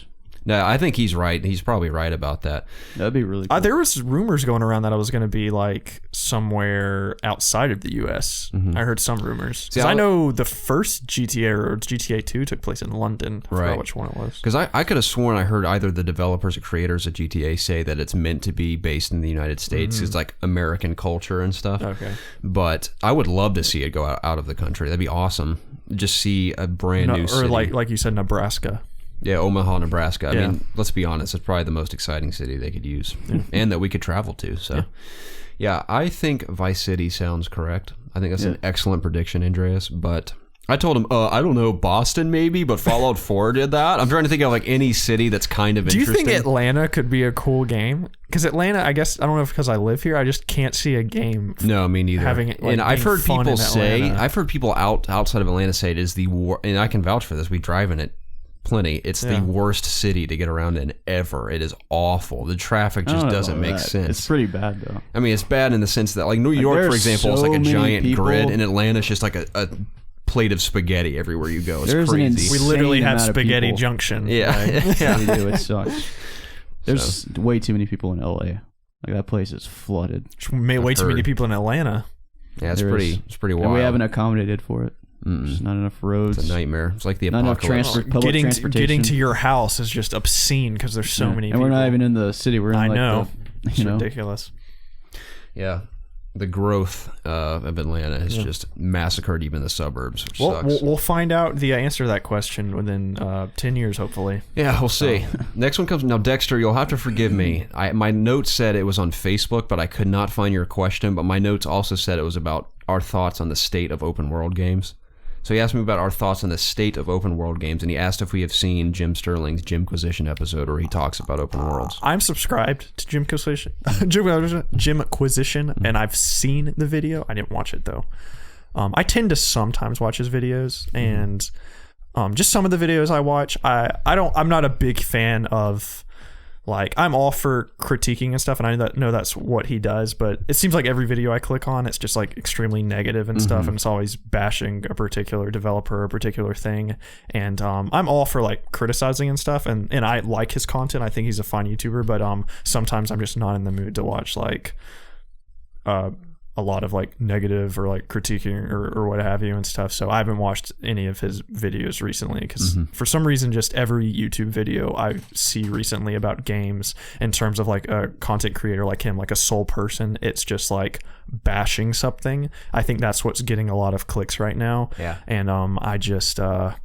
No, I think he's right. He's probably right about that. That'd be really cool. There was rumors going around that I was going to be like somewhere outside of the U.S. Mm-hmm. I heard some rumors. Because I know the first GTA or GTA 2 took place in London. I forgot which one it was. Because I could have sworn I heard either the developers or creators of GTA say that it's meant to be based in the United States. Mm-hmm. It's like American culture and stuff. Okay. But I would love to see it go out of the country. That'd be awesome. Just see a brand new city. Or like you said, Nebraska. Yeah, Omaha, Nebraska. I mean, let's be honest, it's probably the most exciting city they could use and that we could travel to. So, yeah, I think Vice City sounds correct. I think that's an excellent prediction, Andreas. But I told him, I don't know, Boston maybe, but Fallout 4 did that. I'm trying to think of like any city that's kind of interesting. Do you think Atlanta could be a cool game? Because Atlanta, I guess, I don't know if because I live here, I just can't see a game. No, me neither. Having it, and I've heard people say, I've heard people outside of Atlanta say it is the and I can vouch for this. We drive in it plenty. It's the worst city to get around in ever. It is awful. The traffic just doesn't make sense. It's pretty bad though. I mean, it's bad in the sense that like New York, for example, is like a giant grid, and Atlanta's just like a plate of spaghetti everywhere you go. It's crazy. We literally have Spaghetti Junction. Yeah. We do. It sucks. There's way too many people in LA. Like that place is flooded. Way too many people in Atlanta. Yeah, it's pretty wild. And we haven't accommodated for it. There's not enough roads. It's a nightmare. It's like the not apocalypse. Enough public transportation. Getting to your house is just obscene because there's so many people. And we're not even in the city. We're in it's ridiculous. Yeah. The growth of Atlanta has just massacred even the suburbs, which sucks. We'll find out the answer to that question within 10 years, hopefully. Yeah, we'll see. Next one comes... Now, Dexter, you'll have to forgive me. My notes said it was on Facebook, but I could not find your question. But my notes also said it was about our thoughts on the state of open world games. So he asked me about our thoughts on the state of open world games, and he asked if we have seen Jim Sterling's Jimquisition episode where he talks about open worlds. I'm subscribed to Jimquisition, and I've seen the video. I didn't watch it though. I tend to sometimes watch his videos, and just some of the videos I watch, I'm not a big fan of. Like, I'm all for critiquing and stuff, and I know that's what he does, but it seems like every video I click on, it's just like extremely negative and stuff, and it's always bashing a particular developer or a particular thing. And I'm all for like criticizing and stuff, and I like his content. I think he's a fine YouTuber, but sometimes I'm just not in the mood to watch like a lot of like negative or like critiquing or what have you and stuff. So I haven't watched any of his videos recently because for some reason, just every YouTube video I see recently about games in terms of like a content creator like him, like a sole person, it's just like bashing something. I think that's what's getting a lot of clicks right now. Yeah. And I just I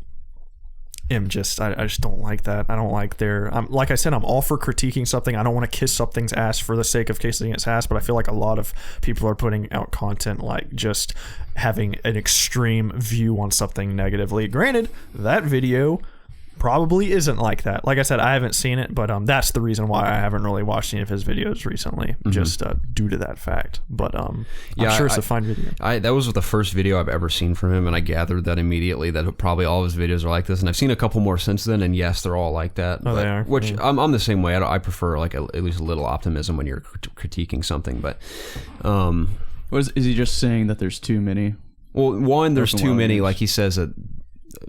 just don't like that. I don't like like I said, I'm all for critiquing something. I don't want to kiss something's ass for the sake of kissing its ass, but I feel like a lot of people are putting out content like just having an extreme view on something negatively. Granted, that video probably isn't like that. Like I said, I haven't seen it, but that's the reason why I haven't really watched any of his videos recently, just due to that fact. But I'm sure it's a fine video. That was the first video I've ever seen from him, and I gathered that immediately that probably all of his videos are like this. And I've seen a couple more since then, and yes, they're all like that. Oh, they are. Which I'm the same way. I prefer like at least a little optimism when you're critiquing something. But is he just saying that there's too many? Well, one, there's too many. Like he says that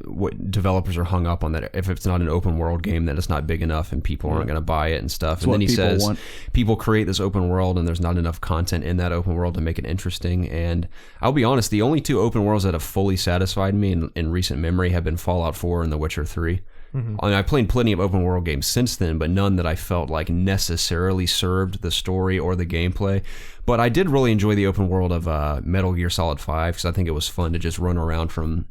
what developers are hung up on, that if it's not an open world game, that it's not big enough and people aren't going to buy it and stuff. And then he says people create this open world and there's not enough content in that open world to make it interesting. And I'll be honest, the only two open worlds that have fully satisfied me in recent memory have been Fallout 4 and The Witcher 3. I mean, I played plenty of open world games since then, but none that I felt like necessarily served the story or the gameplay. But I did really enjoy the open world of Metal Gear Solid 5 because I think it was fun to just run around from...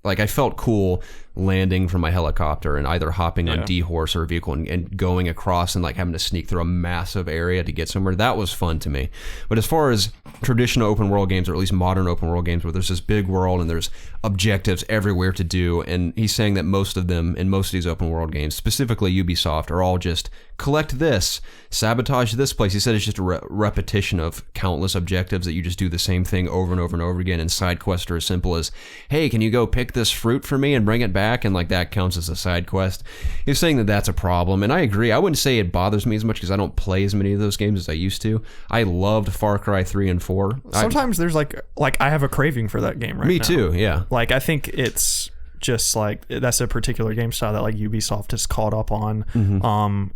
Like, I felt cool landing from my helicopter and either hopping on D-Horse or a vehicle and going across and, like, having to sneak through a massive area to get somewhere. That was fun to me. But as far as traditional open world games, or at least modern open world games, where there's this big world and there's objectives everywhere to do, and he's saying that most of them, in most of these open world games, specifically Ubisoft, are all just collect this, sabotage this place. He said it's just a repetition of countless objectives that you just do the same thing over and over and over again, and side quests are as simple as, hey, can you go pick this fruit for me and bring it back? And like that counts as a side quest. He's saying that that's a problem, and I agree. I wouldn't say it bothers me as much because I don't play as many of those games as I used to. I loved Far Cry 3 and 4. Sometimes there's like I have a craving for that game right now. Me too, yeah. Like I think it's just like that's a particular game style that like Ubisoft is caught up on.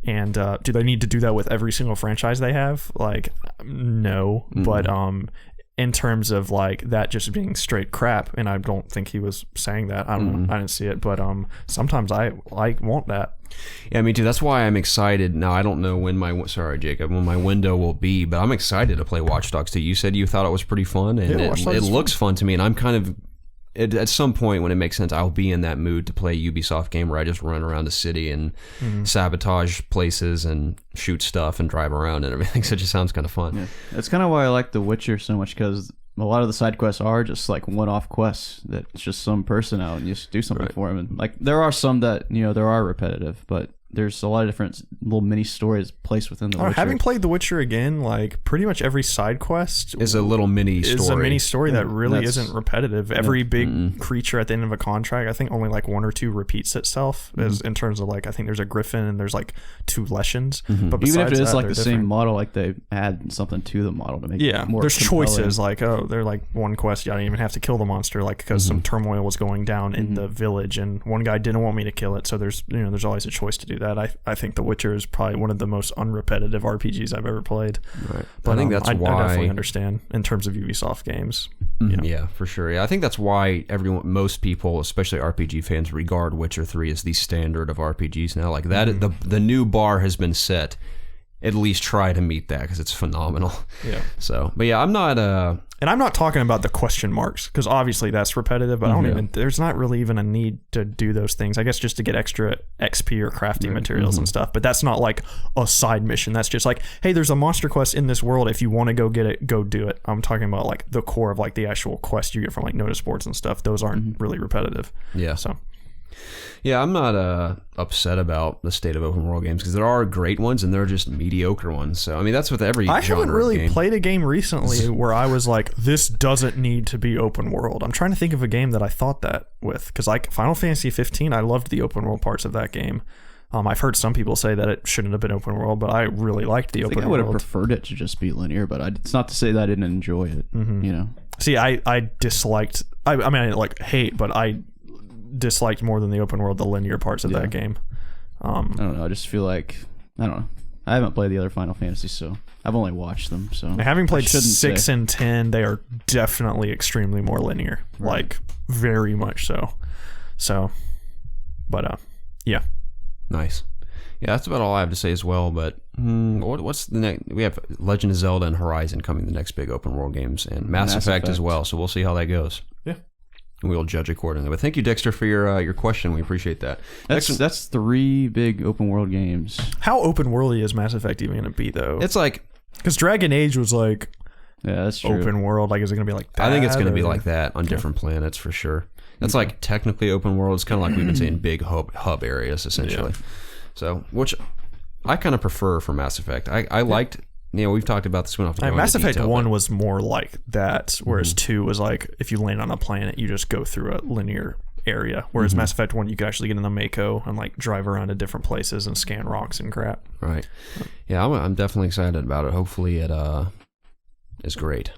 And do they need to do that with every single franchise they have? Like no, but in terms of like that just being straight crap, and I don't think he was saying that. I don't know. I didn't see it, but sometimes I like want that. Yeah, me too. That's why I'm excited. Now, I don't know when when my window will be, but I'm excited to play Watch Dogs 2. You said you thought it was pretty fun, and it looks fun to me, and I'm kind of... At some point when it makes sense, I'll be in that mood to play a Ubisoft game where I just run around the city and sabotage places and shoot stuff and drive around and everything. So it just sounds kind of fun. Yeah. That's kind of why I like The Witcher so much, because a lot of the side quests are just like one-off quests that it's just some person out and you just do something for him. And like there are some that there are repetitive, but there's a lot of different little mini stories placed within The Witcher. Having played The Witcher again, like pretty much every side quest is a little mini story. Is a mini story that really isn't repetitive. Every big creature at the end of a contract, I think only like one or two repeats itself. As in terms of like I think there's a griffin and there's like 2 Leshens. But even if it is like the same model, like they add something to the model to make it more there's compelling. choices like they're like one quest you don't even have to kill the monster like because some turmoil was going down in the village and one guy didn't want me to kill it, so there's there's always a choice to do that. I think The Witcher is probably one of the most unrepetitive RPGs I've ever played. Right. But I think that's why I definitely understand in terms of Ubisoft games. Yeah, for sure. Yeah, I think that's why most people, especially RPG fans, regard Witcher 3 as the standard of RPGs now. Like that, the new bar has been set. At least try to meet that because it's phenomenal. Yeah. So, but yeah, I'm not. And I'm not talking about the question marks because obviously that's repetitive. But I don't even. There's not really even a need to do those things. I guess just to get extra XP or crafting materials and stuff. But that's not like a side mission. That's just like, hey, there's a monster quest in this world. If you want to go get it, go do it. I'm talking about like the core of like the actual quest you get from like notice boards and stuff. Those aren't really repetitive. Yeah. So. Yeah, I'm not upset about the state of open world games because there are great ones and there are just mediocre ones. So I mean, that's with every genre of game. I haven't really played a game recently where I was like, this doesn't need to be open world. I'm trying to think of a game that I thought that with because like Final Fantasy 15, I loved the open world parts of that game. I've heard some people say that it shouldn't have been open world, but I really liked the open world. I would have preferred it to just be linear, but it's not to say that I didn't enjoy it. See, I disliked. I mean, I didn't like hate, but I disliked more than the open world the linear parts of that game. I don't know. I just feel like I don't know. I haven't played the other Final Fantasy, so I've only watched them. So having played 6 and 10, they are definitely extremely more linear, like very much so. So, but yeah, nice. Yeah, that's about all I have to say as well. But what's the next? We have Legend of Zelda and Horizon coming, the next big open world games, and Mass Effect as well. So we'll see how that goes. Yeah, and we'll judge accordingly. But thank you, Dexter, for your question. We appreciate that. That's 3 big open world games. How open worldy is Mass Effect even going to be though? It's like because Dragon Age was like that's true. open world. Like, is it going to be like that? I think it's going to be like that on different planets for sure. That's like technically open world. It's kind of like we've been saying, big hub areas essentially. Yeah. So, which I kind of prefer for Mass Effect. I liked, we've talked about this one. Mass Effect 1 was more like that, whereas 2 was like, if you land on a planet, you just go through a linear area. Whereas Mass Effect 1, you could actually get in the Mako and like drive around to different places and scan rocks and crap. Right. Yeah, I'm definitely excited about it. Hopefully it is great.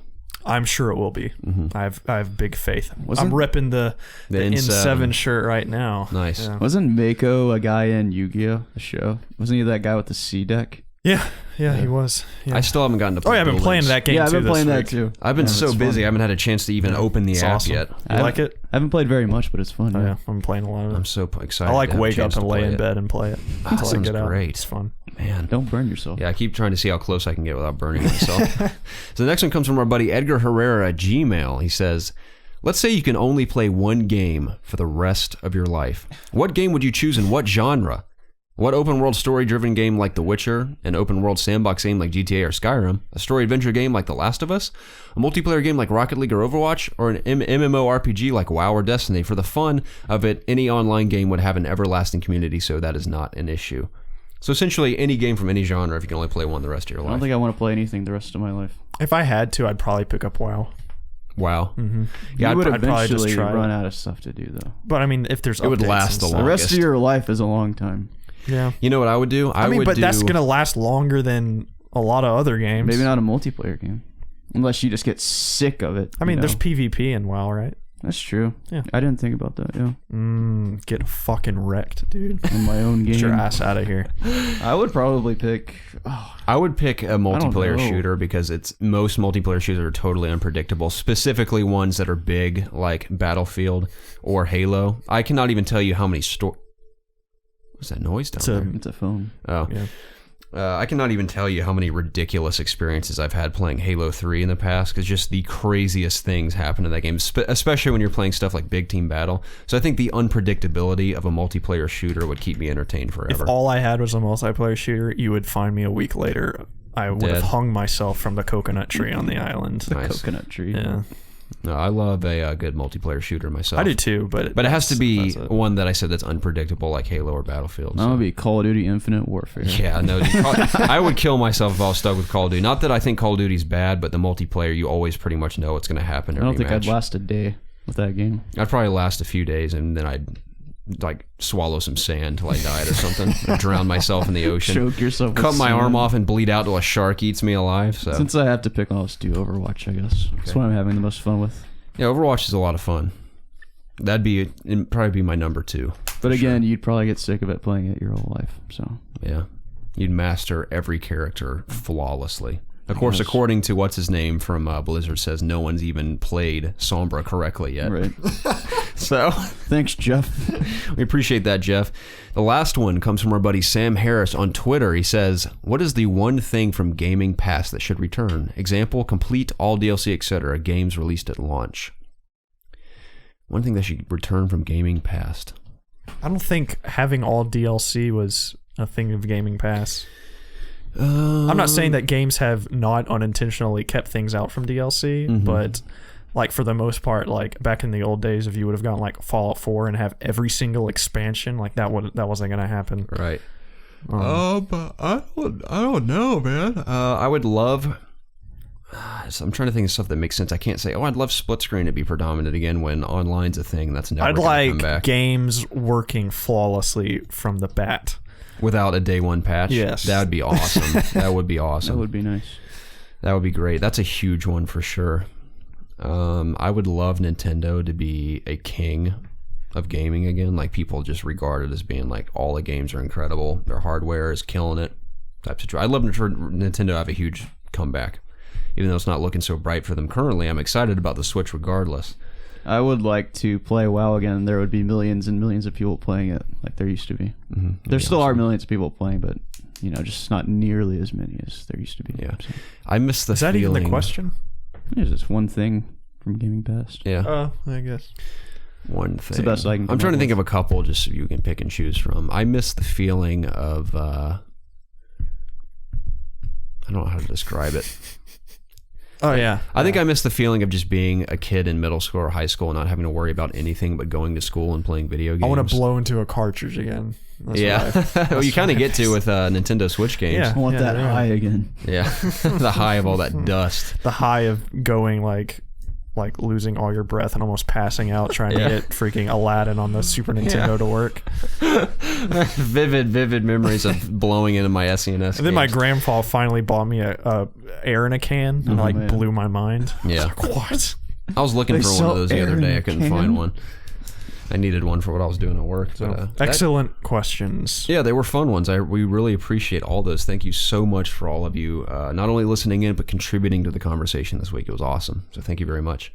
I'm sure it will be. I have big faith. I'm ripping the N7 shirt right now. Nice. Yeah. Wasn't Mako a guy in Yu-Gi-Oh! The show? Wasn't he that guy with the C deck? Yeah, he was. Yeah. I still haven't gotten to play I've been playing that game too. Yeah, I've been playing that week. too. I've been so busy, I haven't had a chance to even open the app yet. You like it? I haven't played very much, but it's fun. Yeah, I'm playing a lot of it. I'm so excited. I like wake up and lay in bed and play it. That sounds great. It's fun. Man, don't burn yourself. Yeah, I keep trying to see how close I can get without burning myself. So the next one comes from our buddy Edgar Herrera at Gmail. He says, let's say you can only play one game for the rest of your life. What game would you choose and what genre? What open world story driven game like The Witcher, an open world sandbox game like GTA or Skyrim, a story adventure game like The Last of Us, a multiplayer game like Rocket League or Overwatch, or an MMORPG like WoW or Destiny? For the fun of it, any online game would have an everlasting community, so that is not an issue. So essentially, any game from any genre if you can only play one the rest of your life. I don't think I want to play anything the rest of my life. If I had to, I'd probably pick up WoW. Wow. Mm-hmm. Yeah, I'd probably just run out of stuff to do though. But I mean, if there's it would last the longest. The rest of your life is a long time. Yeah. You know what I would do? That's going to last longer than a lot of other games. Maybe not a multiplayer game. Unless you just get sick of it. I mean, there's PvP in WoW, right? That's true. Yeah. I didn't think about that, yeah. Get fucking wrecked, dude. In my own game. Get your ass out of here. I would probably pick... I would pick a multiplayer shooter because most multiplayer shooters are totally unpredictable, specifically ones that are big, like Battlefield or Halo. I cannot even tell you how many What's that noise down there? It's a phone. Oh. Yeah. I cannot even tell you how many ridiculous experiences I've had playing Halo 3 in the past, because just the craziest things happen in that game, especially when you're playing stuff like Big Team Battle. So I think the unpredictability of a multiplayer shooter would keep me entertained forever. If all I had was a multiplayer shooter, you would find me a week later. I would have hung myself from the coconut tree on the island. The coconut tree. Yeah. No, I love a good multiplayer shooter myself. I do too, but it has to be one that I said that's unpredictable, like Halo or Battlefield. That would be Call of Duty Infinite Warfare. Yeah, no, I would kill myself if I was stuck with Call of Duty. Not that I think Call of Duty's bad, but the multiplayer, you always pretty much know what's going to happen. I don't think I'd last a day with that game. I'd probably last a few days, and then I'd like swallow some sand till I died or something. Or drown myself in the ocean. Choke yourself. Cut my arm off and bleed out till a shark eats me alive. So since I have to pick, I'll just do Overwatch, I guess. Okay. That's what I'm having the most fun with. Yeah, Overwatch is a lot of fun. It'd probably be my number 2. But again, you'd probably get sick of it playing it your whole life. So yeah, you'd master every character flawlessly. Of course, according to what's his name from Blizzard, says no one's even played Sombra correctly yet. Right. So thanks, Jeff. We appreciate that, Jeff. The last one comes from our buddy Sam Harris on Twitter. He says, "What is the one thing from Gaming Pass that should return? Example: complete all DLC, etc. Games released at launch." One thing that should return from Gaming Pass. I don't think having all DLC was a thing of Gaming Pass. I'm not saying that games have not unintentionally kept things out from DLC, but like for the most part, like back in the old days, if you would have gotten like Fallout 4 and have every single expansion, like that wasn't gonna happen. Right. But I don't know, man. I would love. I'm trying to think of stuff that makes sense. I can't say, I'd love split screen to be predominant again when online's a thing. That's never gonna come back. I'd like games working flawlessly from the bat. Without a day one patch? Yes. That would be awesome. That would be awesome. That would be nice. That would be great. That's a huge one for sure. I would love Nintendo to be a king of gaming again. Like people just regard it as being like all the games are incredible. Their hardware is killing it. types of true. I'd love for Nintendo to have a huge comeback. Even though it's not looking so bright for them currently, I'm excited about the Switch regardless. I would like to play WoW again. There would be millions and millions of people playing it like there used to be. There still are millions of people playing, but just not nearly as many as there used to be. Yeah, I miss the. Is that even the question? There's just one thing from Gaming Past. Yeah. I guess. One thing. It's the best I can. I'm trying to think of a couple just so you can pick and choose from. I miss the feeling of. I don't know how to describe it. Oh, yeah. I think I miss the feeling of just being a kid in middle school or high school and not having to worry about anything but going to school and playing video games. I want to blow into a cartridge again. That's well, you kind of get to with Nintendo Switch games. I want that high again. Yeah. The high of all that dust. The high of going like losing all your breath and almost passing out trying to get freaking Aladdin on the Super Nintendo to work. Vivid memories of blowing into my SNES. And then my grandpa finally bought me a air in a can and blew my mind. Yeah. I was like, what? I was looking for one of those the other day. I couldn't find one. I needed one for what I was doing at work. So, excellent questions. Yeah, they were fun ones. We really appreciate all those. Thank you so much for all of you, not only listening in, but contributing to the conversation this week. It was awesome. So thank you very much.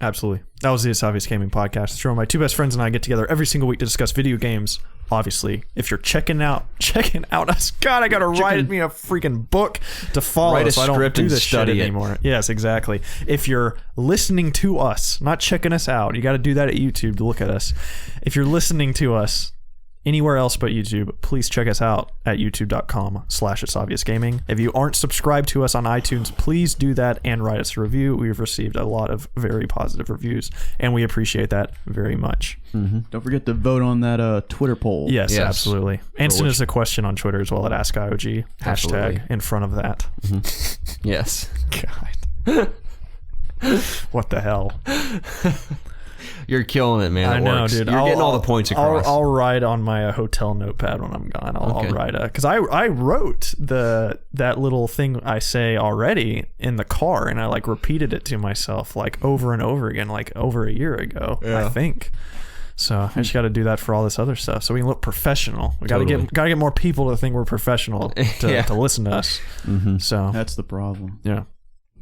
Absolutely. That was the It's Obvious Gaming podcast. It's where my two best friends and I get together every single week to discuss video games. Obviously, if you're checking out us, God, I gotta write me a freaking book to follow. Write a so I don't script do and this study shit it. anymore. Yes, exactly. If you're listening to us, not checking us out, you got to do that at YouTube to look at us. If you're listening to us anywhere else but YouTube, please check us out at youtube.com/ItsObviousGaming. If you aren't subscribed to us on iTunes, please do that and write us a review. We've received a lot of very positive reviews, and we appreciate that very much. Don't forget to vote on that Twitter poll. Yes, absolutely. And send us a question on Twitter as well at AskIOG. Hashtag in front of that. Yes. God. What the hell? You're killing it, man. I know, dude. You're getting all the points across. I'll write on my hotel notepad when I'm gone. I'll write because I wrote that little thing I say already in the car, and I repeated it to myself over and over again, over a year ago, I think. So I just got to do that for all this other stuff, so we can look professional. We got to get more people to think we're professional to listen to us. So That's the problem. yeah,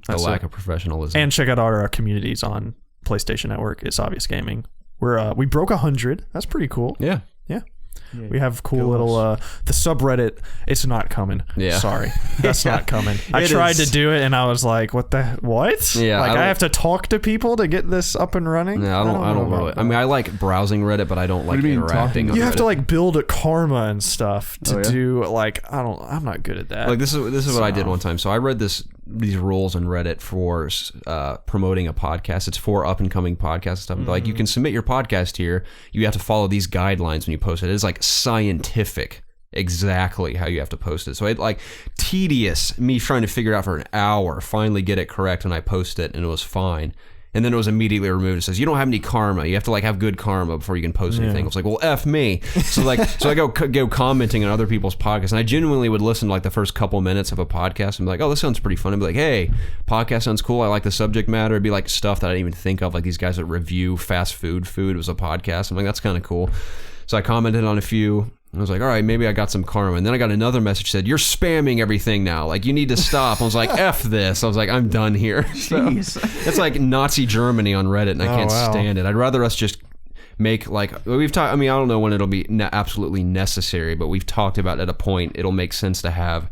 the lack of professionalism. and check out our communities on PlayStation Network. It's Obvious Gaming. We broke 100. That's pretty cool. Yeah. We have cool little the subreddit. It's not coming. Yeah. Sorry, that's not coming. I tried to do it and I was like, what? Yeah, I have to talk to people to get this up and running. Yeah, I don't really. I mean, I like browsing Reddit, but I don't like interacting. You have Reddit. to build a karma and stuff to do I'm not good at that. This is what I did one time. So I read these rules on Reddit for promoting a podcast. It's for up and coming podcast stuff. You can submit your podcast here. You have to follow these guidelines when you post it. It's scientific exactly how you have to post it. So it tedious me trying to figure it out for an hour, finally get it correct, and I post it and it was fine. And then it was immediately removed. It says, you don't have any karma. You have to have good karma before you can post anything. I was like, well, F me. So so I go commenting on other people's podcasts. And I genuinely would listen to the first couple minutes of a podcast and be like, oh, this sounds pretty fun. And be like, hey, podcast sounds cool. I like the subject matter. It'd be stuff that I didn't even think of. These guys that review fast food was a podcast. I'm like, that's kind of cool. So I commented on a few. I was like, all right, maybe I got some karma. And then I got another message that said, you're spamming everything now. You need to stop. I was like, F this. I was like, I'm done here. Jeez. It's like Nazi Germany on Reddit, and I can't stand it. I'd rather us just make we've talked. I mean, I don't know when it'll be absolutely necessary, but we've talked about at a point it'll make sense to have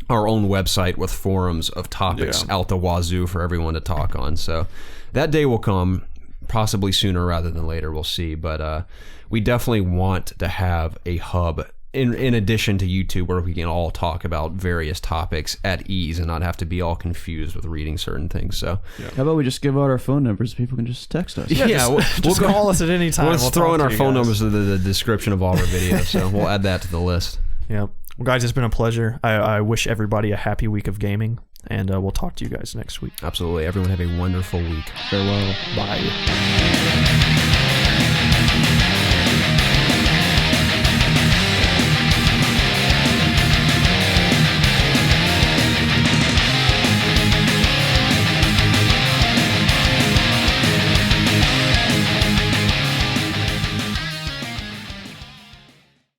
our own website with forums of topics out the wazoo for everyone to talk on. So that day will come, possibly sooner rather than later. We'll see. But we definitely want to have a hub in addition to YouTube where we can all talk about various topics at ease and not have to be all confused with reading certain things. So how about we just give out our phone numbers? People can just text us. We'll call us at any time. We'll throw in our phone numbers in the description of all our videos. So we'll add that to the list. Yeah. Well, guys, it's been a pleasure. I wish everybody a happy week of gaming, and we'll talk to you guys next week. Absolutely. Everyone have a wonderful week. Farewell. Bye.